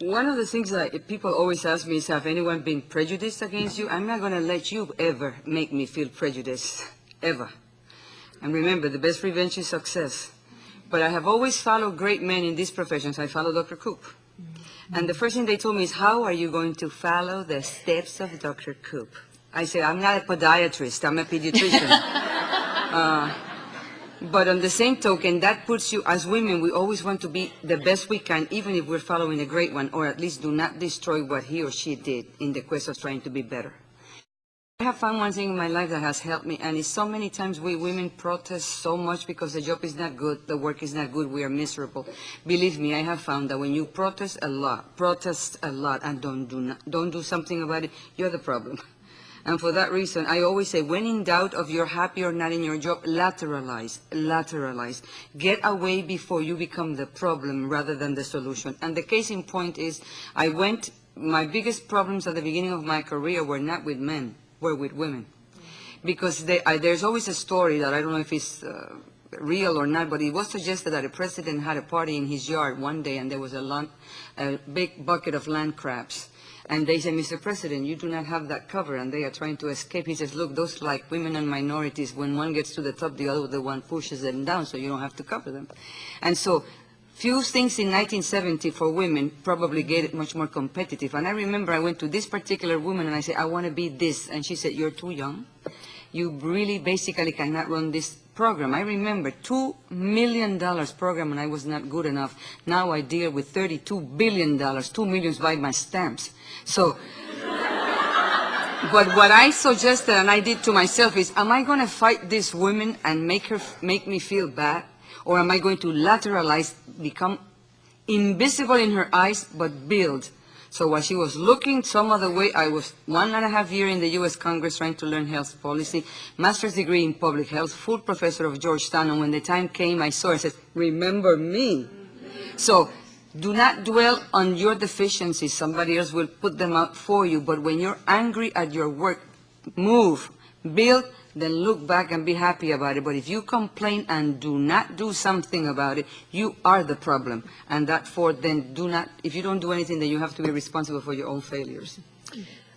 One of the things that people always ask me is, have anyone been prejudiced against you? I'm not going to let you ever make me feel prejudiced, ever. And remember, the best revenge is success. But I have always followed great men in these professions. I follow Dr. Coop. And the first thing they told me is, how are you going to follow the steps of Dr. Coop? I said, I'm not a podiatrist, I'm a pediatrician. But on the same token, that puts you, as women, we always want to be the best we can, even if we're following a great one, or at least do not destroy what he or she did in the quest of trying to be better. I have found one thing in my life that has helped me, and it's so many times we women protest so much because the job is not good, the work is not good, we are miserable. Believe me, I have found that when you protest a lot, and don't do something about it, you're the problem. And for that reason, I always say, when in doubt of you're happy or not in your job, lateralize. Get away before you become the problem rather than the solution. And the case in point is, my biggest problems at the beginning of my career were not with men, were with women. Because there's always a story that I don't know if it's real or not, but it was suggested that a president had a party in his yard one day and there was a big bucket of land crabs. And they said, Mr. President, you do not have that cover, and they are trying to escape. He says, look, those like women and minorities, when one gets to the top, the other one pushes them down, so you don't have to cover them. And so few things in 1970 for women probably get it much more competitive. And I remember I went to this particular woman and I said, I want to be this. And she said, you're too young. You really basically cannot run this program. I remember $2 million program and I was not good enough. Now I deal with $32 billion, 2 million by my stamps. So, but what I suggested and I did to myself is, am I going to fight this woman and make me feel bad? Or am I going to lateralize, become invisible in her eyes, but build? So while she was looking some other way, I was 1.5 years in the U.S. Congress trying to learn health policy, master's degree in public health, full professor of Georgetown, and when the time came, I saw her and said, remember me. So do not dwell on your deficiencies. Somebody else will put them out for you. But when you're angry at your work, move, build, then look back and be happy about it. But if you complain and do not do something about it, you are the problem. And therefore, then if you don't do anything, then you have to be responsible for your own failures.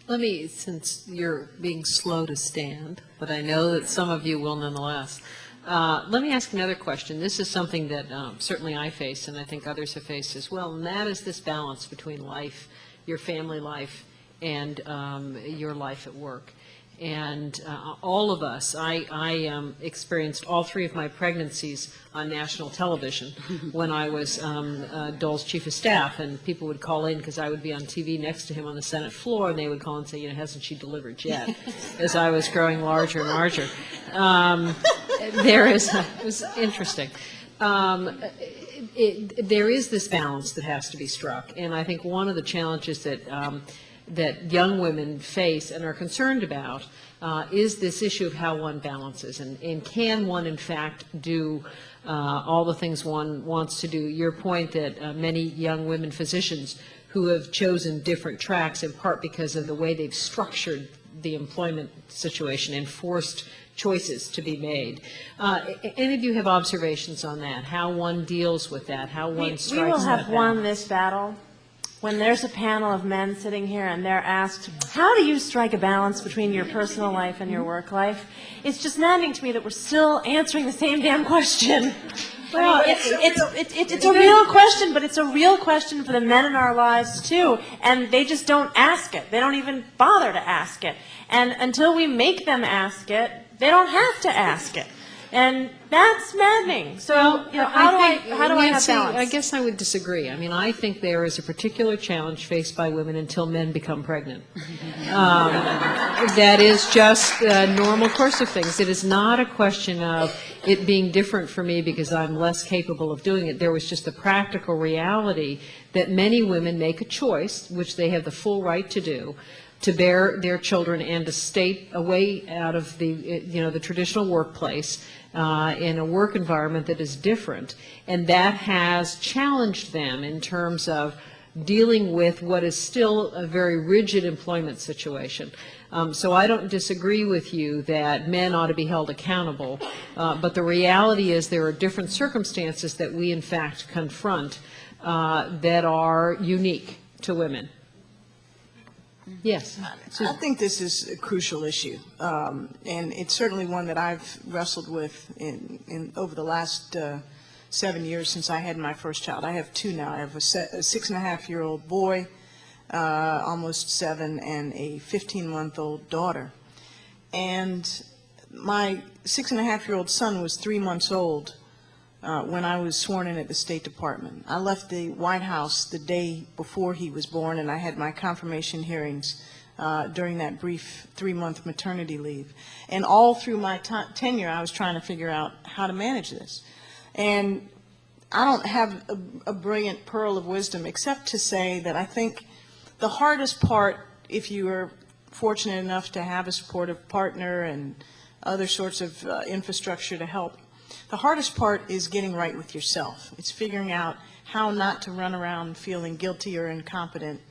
Let me, since you're being slow to stand, but I know that some of you will nonetheless, let me ask another question. This is something that certainly I face, and I think others have faced as well, and that is this balance between life, your family life, and your life at work. And all of us, I experienced all 3 of my pregnancies on national television when I was Dole's chief of staff, and people would call in because I would be on TV next to him on the Senate floor, and they would call and say, hasn't she delivered yet, as I was growing larger and larger. It was interesting. There is this balance that has to be struck, and I think one of the challenges that young women face and are concerned about is this issue of how one balances, and can one in fact do all the things one wants to do. Your point that many young women physicians who have chosen different tracks in part because of the way they've structured the employment situation and forced choices to be made. Any of you have observations on that, how one deals with that, how one strikes that balance? We will have won this battle when there's a panel of men sitting here and they're asked, how do you strike a balance between your personal life and your work life? It's just maddening to me that we're still answering the same damn question. Well, it's a real question, but it's a real question for the men in our lives too, and they just don't ask it. They don't even bother to ask it. And until we make them ask it, they don't have to ask it. And that's maddening. So, how do I have balance? I guess I would disagree. I mean, I think there is a particular challenge faced by women until men become pregnant. That is just a normal course of things. It is not a question of it being different for me because I'm less capable of doing it. There was just a practical reality that many women make a choice, which they have the full right to do, to bear their children and to stay away out of the traditional workplace in a work environment that is different, and that has challenged them in terms of dealing with what is still a very rigid employment situation. So I don't disagree with you that men ought to be held accountable, but the reality is there are different circumstances that we in fact confront that are unique to women. Yes. I think this is a crucial issue, and it's certainly one that I've wrestled with in over the last 7 years since I had my first child. I have two now. I have a 6.5-year-old boy, almost 7, and a 15-month-old daughter. And my 6.5-year-old son was 3 months old when I was sworn in at the State Department. I left the White House the day before he was born, and I had my confirmation hearings during that brief 3-month maternity leave. And all through my tenure, I was trying to figure out how to manage this. And I don't have a brilliant pearl of wisdom except to say that I think the hardest part, if you are fortunate enough to have a supportive partner and other sorts of infrastructure to help, the hardest part is getting right with yourself. It's figuring out how not to run around feeling guilty or incompetent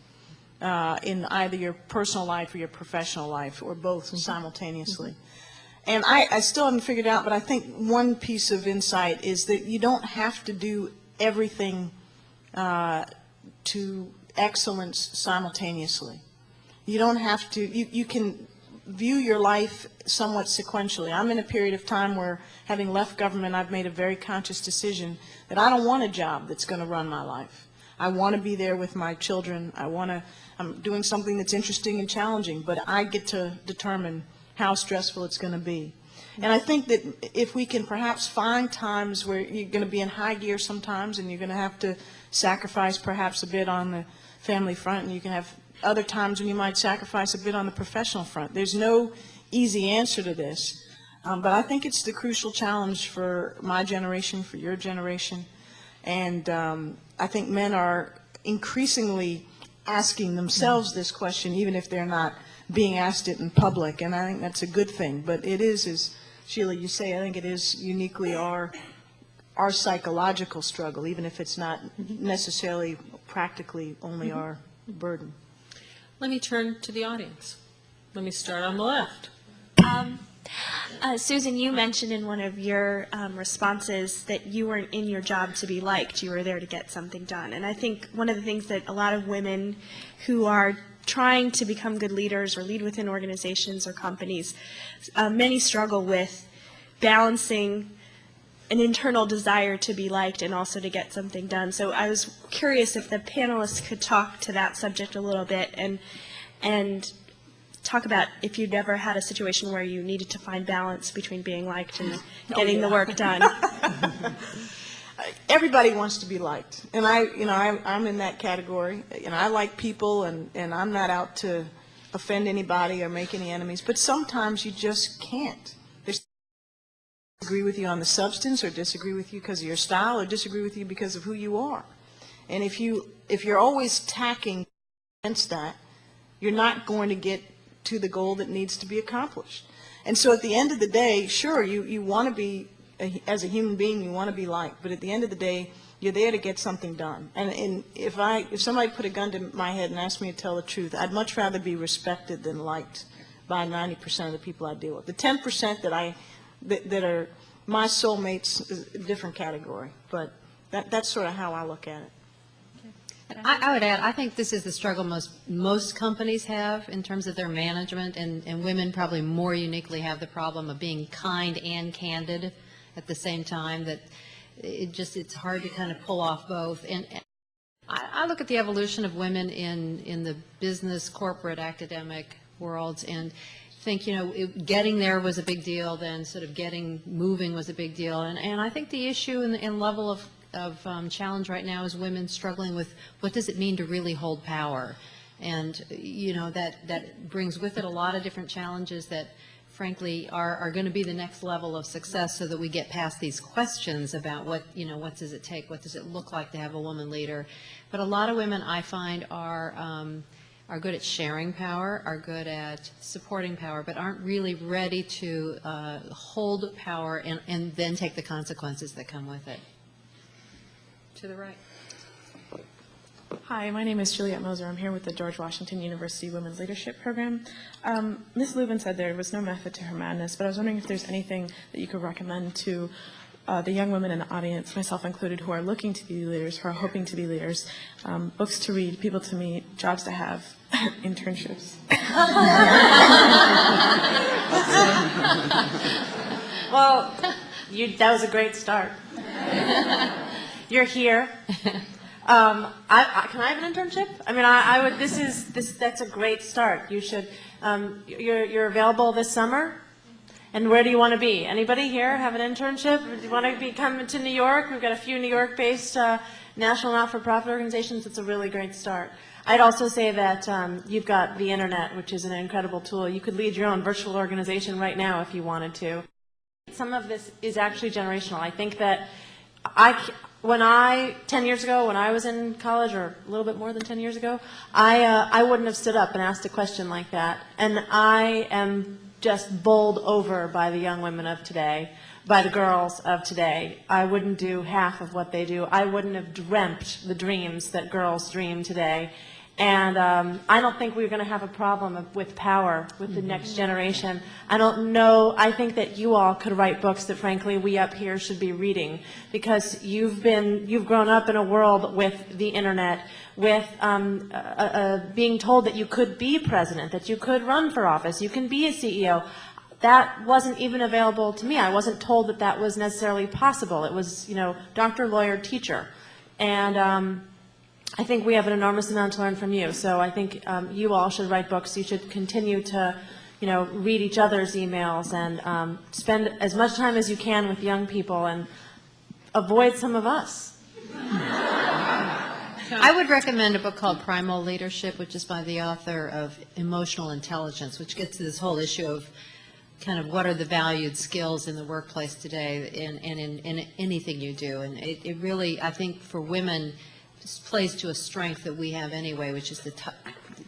in either your personal life or your professional life, or both simultaneously. And I still haven't figured out, but I think one piece of insight is that you don't have to do everything to excellence simultaneously. You don't have to, you can view your life somewhat sequentially. I'm in a period of time where, having left government, I've made a very conscious decision that I don't want a job that's going to run my life. I want to be there with my children. I'm doing something that's interesting and challenging, but I get to determine how stressful it's going to be. And I think that if we can perhaps find times where you're going to be in high gear sometimes, and you're going to have to sacrifice perhaps a bit on the family front, and you can have other times when you might sacrifice a bit on the professional front. There's no easy answer to this, but I think it's the crucial challenge for my generation, for your generation. And I think men are increasingly asking themselves this question, even if they're not being asked it in public, and I think that's a good thing. But it is, as Sheila, you say, I think it is uniquely our psychological struggle, even if it's not necessarily practically only our burden. Let me turn to the audience. Let me start on the left. Susan, you mentioned in one of your responses that you weren't in your job to be liked. You were there to get something done. And I think one of the things that a lot of women who are trying to become good leaders or lead within organizations or companies, many struggle with balancing an internal desire to be liked and also to get something done. So I was curious if the panelists could talk to that subject a little bit and talk about if you'd ever had a situation where you needed to find balance between being liked and getting the work done. Everybody wants to be liked, and I'm in that category. I like people, and I'm not out to offend anybody or make any enemies. But sometimes you just can't. There's disagree with you on the substance, or disagree with you because of your style, or disagree with you because of who you are. And if you're always tacking against that, you're not going to get to the goal that needs to be accomplished. And so at the end of the day, sure, you want to be, as a human being, you want to be liked, but at the end of the day, you're there to get something done. And if somebody put a gun to my head and asked me to tell the truth, I'd much rather be respected than liked by 90% of the people I deal with. The 10% that are my soulmates is a different category, but that's sort of how I look at it. I would add, I think this is the struggle most companies have in terms of their management, and women probably more uniquely have the problem of being kind and candid at the same time, that it's hard to kind of pull off both. And I look at the evolution of women in the business, corporate, academic worlds, and think, getting there was a big deal, then sort of getting moving was a big deal. And I think the issue and level of challenge right now is women struggling with what does it mean to really hold power. And, that brings with it a lot of different challenges that, frankly, are going to be the next level of success, so that we get past these questions about what does it take, what does it look like to have a woman leader. But a lot of women, I find, are good at sharing power, are good at supporting power, but aren't really ready to hold power and then take the consequences that come with it. To the right. Hi, my name is Juliette Moser. I'm here with the George Washington University Women's Leadership Program. Ms. Lublin said there was no method to her madness, but I was wondering if there's anything that you could recommend to the young women in the audience, myself included, who are looking to be leaders, who are hoping to be leaders, books to read, people to meet, jobs to have, internships. Well, that was a great start. You're here. Can I have an internship? I mean, I would. That's a great start. You should. You're available this summer. And where do you want to be? Anybody here have an internship? Do you want to be coming to New York? We've got a few New York-based national not-for-profit organizations. It's a really great start. I'd also say that you've got the internet, which is an incredible tool. You could lead your own virtual organization right now if you wanted to. Some of this is actually generational. I think that 10 years ago, when I was in college, or a little bit more than 10 years ago, I wouldn't have stood up and asked a question like that. And I am just bowled over by the young women of today, by the girls of today. I wouldn't do half of what they do. I wouldn't have dreamt the dreams that girls dream today. And I don't think we're going to have a problem with power with the next generation. I don't know. I think that you all could write books that, frankly, we up here should be reading, because you've grown up in a world with the internet, with being told that you could be president, that you could run for office, you can be a CEO. That wasn't even available to me. I wasn't told that that was necessarily possible. It was, doctor, lawyer, teacher. And I think we have an enormous amount to learn from you. So I think you all should write books. You should continue to, read each other's emails and spend as much time as you can with young people and avoid some of us. I would recommend a book called Primal Leadership, which is by the author of Emotional Intelligence, which gets to this whole issue of kind of what are the valued skills in the workplace today and in anything you do. And it really, I think, for women, plays to a strength that we have anyway, which is to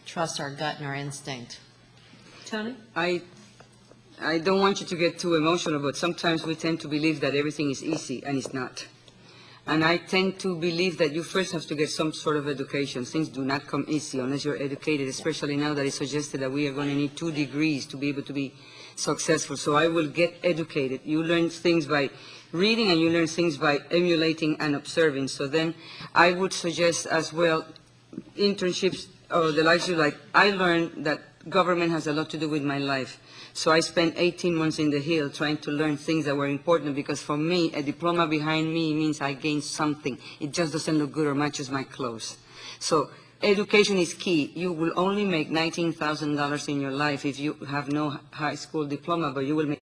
trust our gut and our instinct. Tony? I don't want you to get too emotional, but sometimes we tend to believe that everything is easy, and it's not. And I tend to believe that you first have to get some sort of education. Things do not come easy unless you're educated, especially now that it's suggested that we are going to need 2 degrees to be able to be successful. So I will get educated. You learn things by reading, and you learn things by emulating and observing. So then I would suggest as well internships or the lives you like. I learned that government has a lot to do with my life. So I spent 18 months in the Hill trying to learn things that were important, because for me, a diploma behind me means I gained something. It just doesn't look good or matches my clothes. So education is key. You will only make $19,000 in your life if you have no high school diploma, but you will make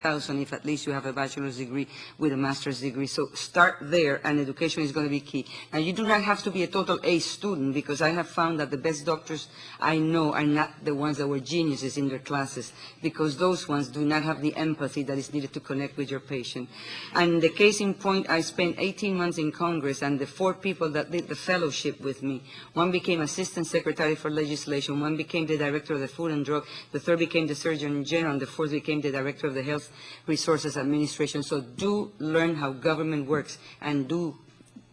$1,000 if at least you have a bachelor's degree with a master's degree. So start there, and education is going to be key. Now, you do not have to be a total A student, because I have found that the best doctors I know are not the ones that were geniuses in their classes, because those ones do not have the empathy that is needed to connect with your patient. And the case in point, I spent 18 months in Congress, and the 4 people that did the fellowship with me, one became Assistant Secretary for Legislation, one became the Director of the Food and Drug, the 3rd became the Surgeon General, and the 4th became the Director of the Health Resources Administration. So do learn how government works, and do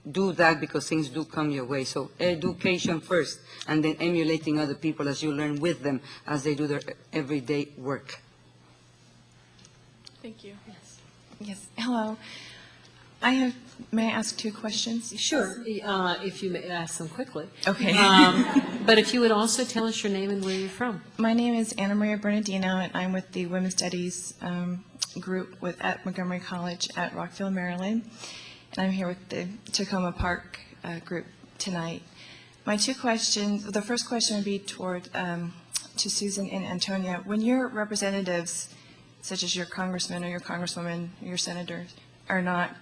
that, because things do come your way. So education first, and then emulating other people as you learn with them as they do their everyday work. Thank you. Yes. Hello. May I ask 2 questions? Sure, if you may ask them quickly. Okay. But if you would also tell us your name and where you're from. My name is Anna Maria Bernardino, and I'm with the Women's Studies group at Montgomery College at Rockville, Maryland. And I'm here with the Tacoma Park group tonight. My 2 questions, the first question would be to Susan and Antonia. When your representatives, such as your congressman or your congresswoman, your senators, are not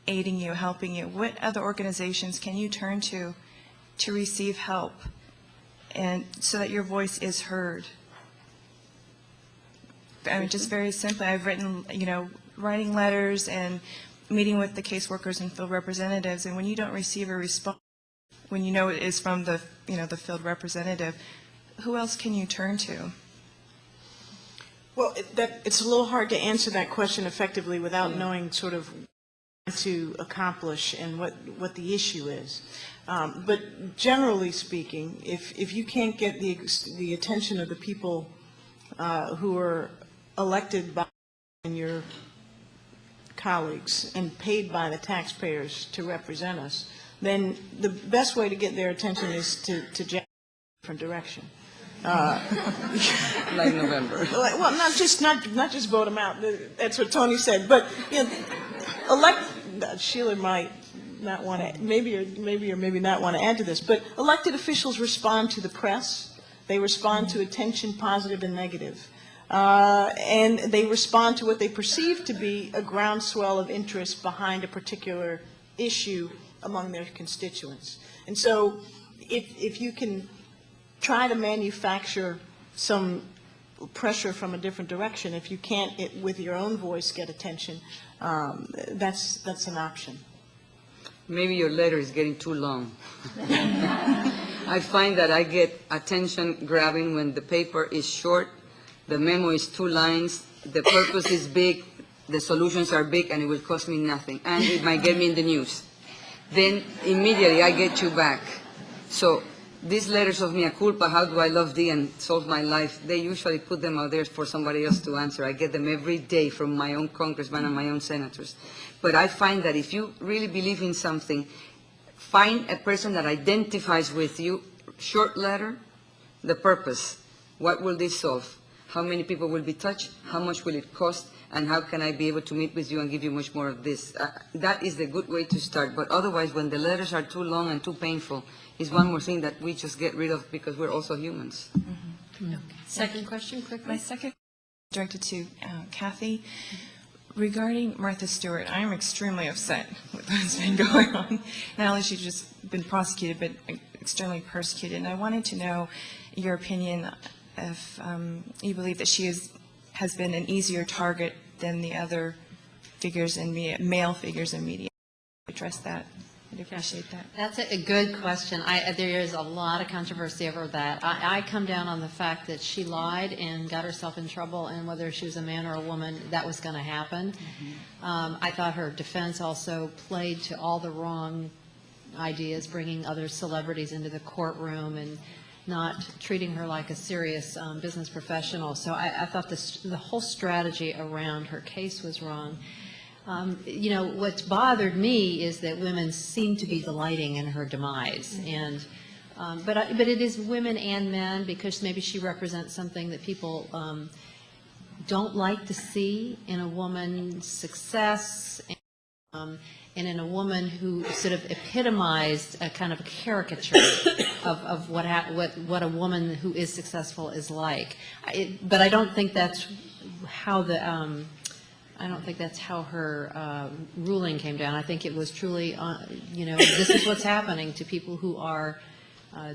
aiding you, helping you, what other organizations can you turn to receive help, and so that your voice is heard? I mean, just very simply, I've written, writing letters and meeting with the caseworkers and field representatives, and when you don't receive a response, when you know it is from the, the field representative, who else can you turn to? Well, it's a little hard to answer that question effectively without knowing sort of to accomplish and what the issue is. But generally speaking, if you can't get the attention of the people who are elected by your colleagues and paid by the taxpayers to represent us, then the best way to get their attention is to jack in a different direction. Like November. Well, not just vote them out. That's what Tony said. But Sheila might not want to, maybe not want to add to this, but elected officials respond to the press. They respond to attention, positive and negative. And they respond to what they perceive to be a groundswell of interest behind a particular issue among their constituents. And so if you can try to manufacture some pressure from a different direction, if you can't, with your own voice, get attention, that's an option. Maybe your letter is getting too long. I find that I get attention grabbing when the paper is short, the memo is 2 lines, the purpose is big, the solutions are big, and it will cost me nothing, and it might get me in the news. Then immediately I get you back. So these letters of mea culpa, how do I love thee and solve my life, they usually put them out there for somebody else to answer. I get them every day from my own congressman and my own senators. But I find that if you really believe in something, find a person that identifies with you, short letter, the purpose. What will this solve? How many people will be touched? How much will it cost? And how can I be able to meet with you and give you much more of this? That is the good way to start. But otherwise, when the letters are too long and too painful, is one more thing that we just get rid of because we're also humans. Okay. Second question, quickly. My second question is directed to Kathy. Regarding Martha Stewart, I am extremely upset with what's been going on. Not only has she just been prosecuted, but extremely persecuted. And I wanted to know your opinion if you believe that she has been an easier target than the other figures in media, male figures in media. Address that. I'd appreciate that. That's a good question. There is a lot of controversy over that. I come down on the fact that she lied and got herself in trouble, and whether she was a man or a woman, that was going to happen. I thought her defense also played to all the wrong ideas, bringing other celebrities into the courtroom and not treating her like a serious business professional. So I thought the whole strategy around her case was wrong. You know, what's bothered me is that women seem to be delighting in her demise, and but it is women and men, because maybe she represents something that people don't like to see in a woman's success, and in a woman who sort of epitomized a kind of a caricature of what a woman who is successful is like. But I don't think that's how her ruling came down. I think it was truly, you know, this is what's happening to people who are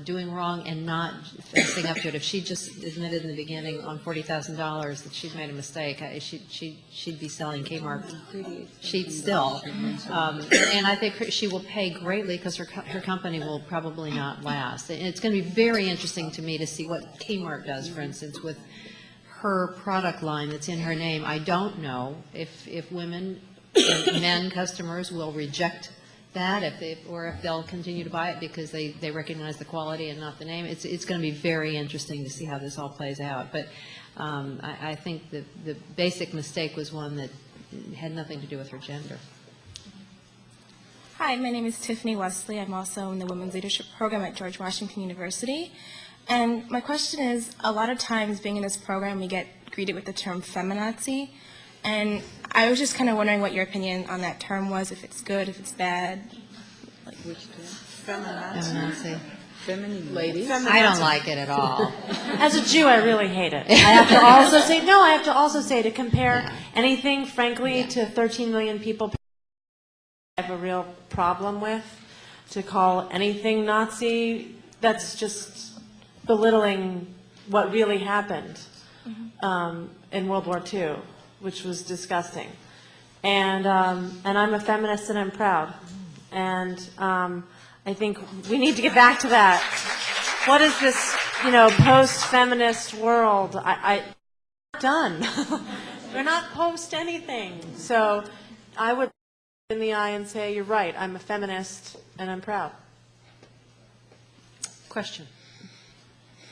doing wrong and not facing up to it. If she just admitted in the beginning on $40,000 that she'd made a mistake, she'd be selling Kmart sheets still. And I think she will pay greatly, because her company will probably not last. And it's going to be very interesting to me to see what Kmart does, for instance, with her product line that's in her name. I don't know if women and men customers will reject that, or if they'll continue to buy it because they recognize the quality and not the name. It's going to be very interesting to see how this all plays out. But I think the basic mistake was one that had nothing to do with her gender. Hi, my name is Tiffany Wesley. I'm also in the Women's Leadership Program at George Washington University. And my question is, a lot of times being in this program, we get greeted with the term feminazi. And I was just kind of wondering what your opinion on that term was, if it's good, if it's bad. Like which term? Feminazi. Feminine. Ladies? I don't like it at all. As a Jew, I really hate it. I have to also say, to compare anything, frankly, to 13 million people, I have a real problem with. To call anything Nazi, that's just belittling what really happened in World War II, which was disgusting. And I'm a feminist, and I'm proud. And I think we need to get back to that. What is this, you know, post-feminist world? I'm not done. We're not post anything. So I would look in the eye and say, you're right, I'm a feminist, and I'm proud. Question.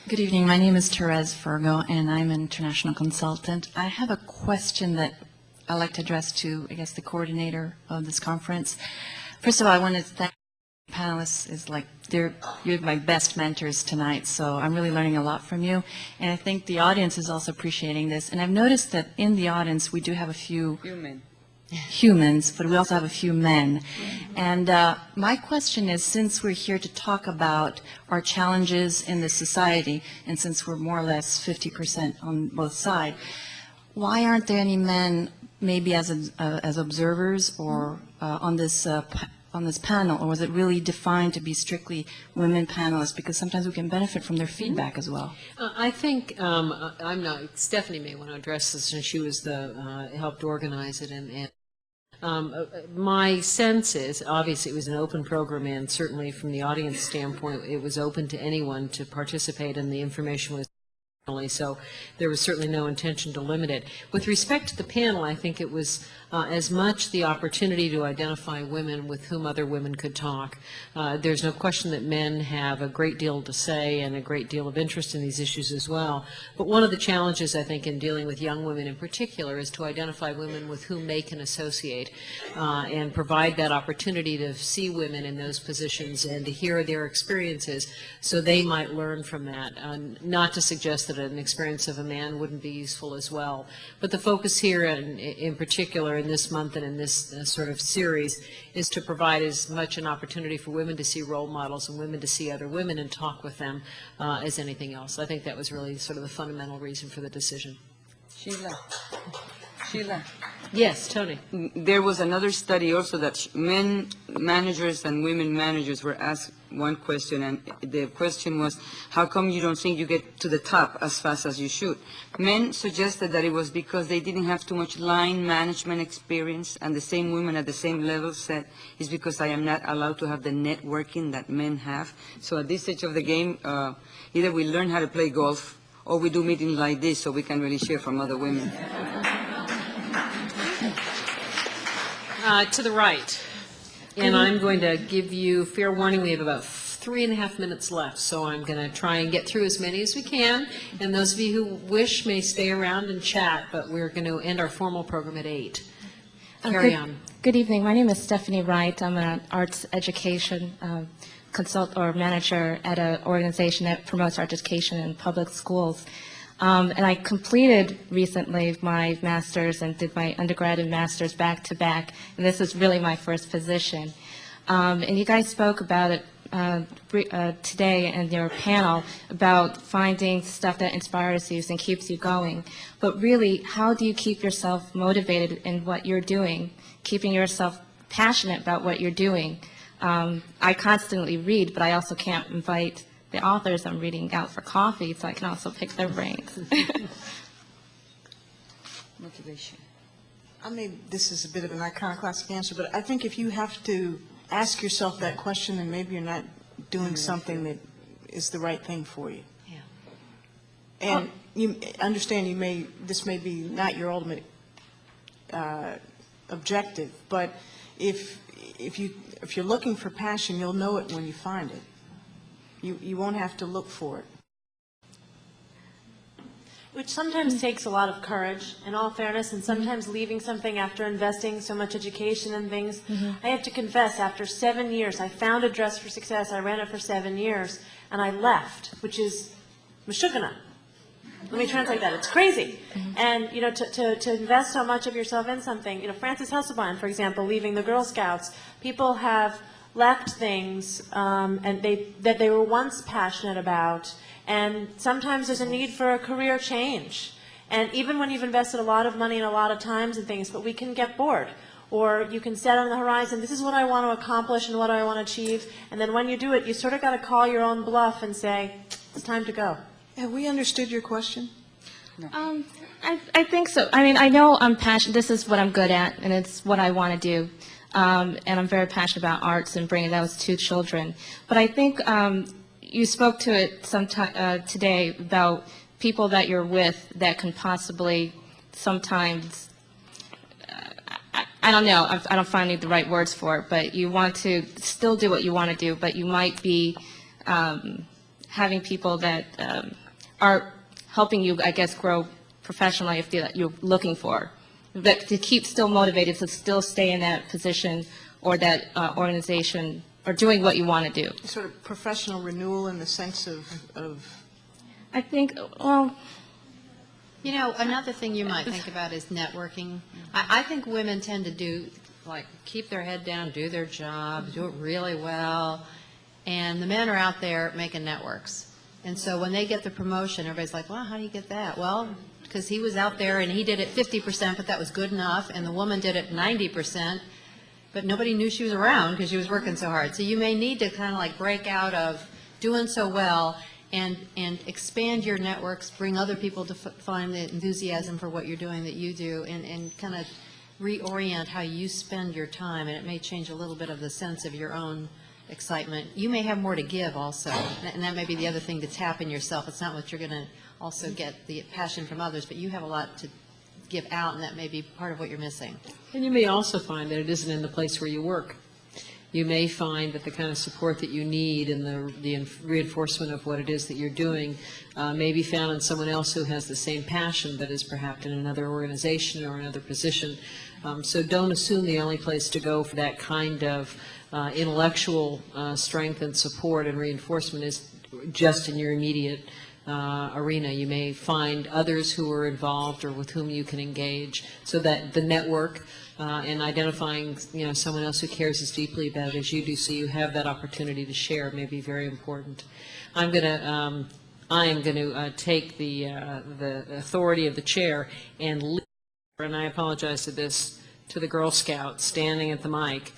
Good evening. My name is Therese Virgo, and I'm an international consultant. I have a question that I'd like to address to, I guess, the coordinator of this conference. First of all, I want to thank the panelists. You're my best mentors tonight, so I'm really learning a lot from you. And I think the audience is also appreciating this. And I've noticed that in the audience, we do have a few men. humans, but we also have a few men. And my question is, since we're here to talk about our challenges in the society, and since we're more or less 50% on both sides, why aren't there any men maybe as observers or on this panel, or was it really defined to be strictly women panelists? Because sometimes we can benefit from their feedback as well. I think I'm not. Stephanie may want to address this, and she was helped organize it. And my sense is, obviously, it was an open program, and certainly from the audience standpoint, it was open to anyone to participate, and the information was. So there was certainly no intention to limit it. With respect to the panel, I think it was as much the opportunity to identify women with whom other women could talk. There's no question that men have a great deal to say and a great deal of interest in these issues as well. But one of the challenges, I think, in dealing with young women in particular is to identify women with whom they can associate and provide that opportunity to see women in those positions and to hear their experiences so they might learn from that. Not to suggest that an experience of a man wouldn't be useful as well. But the focus here in particular in this month and in this sort of series is to provide as much an opportunity for women to see role models and women to see other women and talk with them as anything else. I think that was really sort of the fundamental reason for the decision. Sheila. Yes, Tony. There was another study also that men managers and women managers were asked one question, and the question was, how come you don't think you get to the top as fast as you should? Men suggested that it was because they didn't have too much line management experience, and the same women at the same level said, it's because I am not allowed to have the networking that men have. So at this stage of the game, either we learn how to play golf, or we do meetings like this so we can really share from other women. To the right. And I'm going to give you fair warning. We have about 3.5 minutes left, so I'm going to try and get through as many as we can. And those of you who wish may stay around and chat, but we're going to end our formal program at 8. Carry on. Good evening. My name is Stephanie Wright. I'm an arts education manager at an organization that promotes art education in public schools. And I completed recently my master's and did my undergrad and master's back to back, and this is really my first position. And you guys spoke about it today in your panel about finding stuff that inspires you and keeps you going. But really, how do you keep yourself motivated in what you're doing, keeping yourself passionate about what you're doing? I constantly read, but I also can't invite the authors I'm reading out for coffee, so I can also pick their brains. Motivation. I mean, this is a bit of an iconoclastic answer, but I think if you have to ask yourself that question, then maybe you're not doing something that is the right thing for you. Yeah. And you understand this may be not your ultimate objective, but if you're looking for passion, you'll know it when you find it. You won't have to look for it. Which sometimes takes a lot of courage, in all fairness, and sometimes leaving something after investing so much education and things. I have to confess, after 7 years, I found a Dress for Success, I ran it for 7 years, and I left, which is mashugana. Let me translate that. It's crazy. And, you know, to invest so much of yourself in something, you know, Frances Hesselbein, for example, leaving the Girl Scouts, people have left things that they were once passionate about, and sometimes there's a need for a career change. And even when you've invested a lot of money and a lot of times and things, but we can get bored. Or you can set on the horizon, this is what I want to accomplish and what I want to achieve, and then when you do it, you sort of got to call your own bluff and say, it's time to go. Have we understood your question? No. I think so. I mean, I know I'm passionate. This is what I'm good at, and it's what I want to do. And I'm very passionate about arts and bringing those to children. But I think you spoke to it sometime today about people that you're with that can possibly sometimes, I don't know, I don't find the right words for it, but you want to still do what you want to do, but you might be having people that are helping you, I guess, grow professionally if you're looking for. But to keep still motivated, to still stay in that position or that organization or doing what you want to do. Sort of professional renewal in the sense of I think, well, You know, another thing you might think about is networking. I think women tend to do, like, keep their head down, do their job, do it really well, and the men are out there making networks. And so when they get the promotion, everybody's like, well, how do you get that? Well, because he was out there and he did it 50%, but that was good enough, and the woman did it 90%, but nobody knew she was around because she was working so hard. So you may need to kind of like break out of doing so well and expand your networks, bring other people to find the enthusiasm for what you're doing that you do, and kind of reorient how you spend your time, and it may change a little bit of the sense of your own excitement. You may have more to give also, and that may be the other thing to tap in yourself. It's not what you're going to also get the passion from others, but you have a lot to give out, and that may be part of what you're missing. And you may also find that it isn't in the place where you work. You may find that the kind of support that you need and the reinforcement of what it is that you're doing may be found in someone else who has the same passion but is perhaps in another organization or another position. So don't assume the only place to go for that kind of intellectual strength and support and reinforcement is just in your immediate arena. You may find others who are involved or with whom you can engage, so that the network and identifying, you know, someone else who cares as deeply about it as you do, so you have that opportunity to share, may be very important. I am going to take the authority of the chair and leave, and I apologize to the Girl Scouts standing at the mic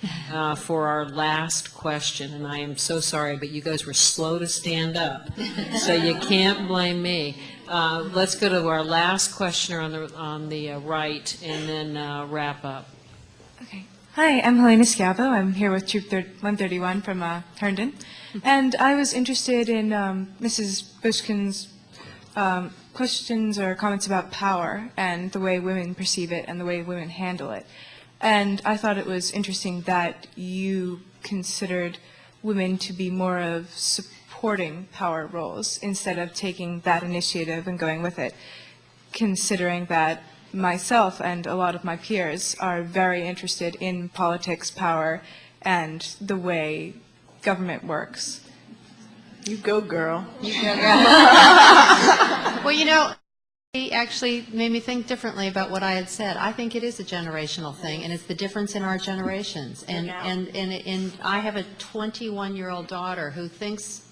for our last question. And I am so sorry, but you guys were slow to stand up, so you can't blame me. Let's go to our last questioner on the right, and then wrap up. Okay. Hi, I'm Helena Scavo. I'm here with Troop 131 from Herndon. And I was interested in Mrs. Bushkin's questions or comments about power and the way women perceive it and the way women handle it. And I thought it was interesting that you considered women to be more of supporting power roles instead of taking that initiative and going with it, considering that myself and a lot of my peers are very interested in politics, power, and the way government works. You go, girl. You go, girl. Well, you know, it actually made me think differently about what I had said. I think it is a generational thing, and it's the difference in our generations. And I have a 21-year-old daughter who thinks,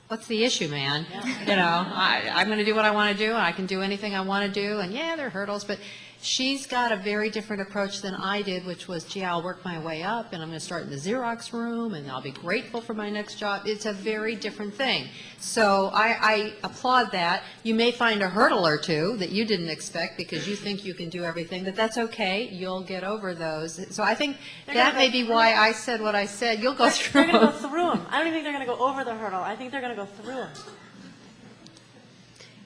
what's the issue, man? You know, I'm going to do what I want to do. I can do anything I want to do, and yeah, there are hurdles, but she's got a very different approach than I did, which was, gee, I'll work my way up, and I'm going to start in the Xerox room, and I'll be grateful for my next job. It's a very different thing. So I applaud that. You may find a hurdle or two that you didn't expect because you think you can do everything, but that's okay. You'll get over those. So I think that may be why I said what I said. You'll go through them. They're going to go through them. I don't even think they're going to go over the hurdle. I think they're going to go through them.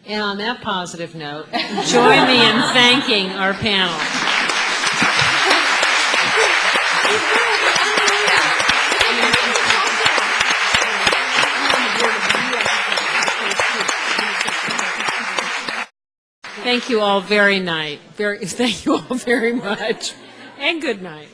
And on that positive note, join me in thanking our panel. Thank you all very much. And good night.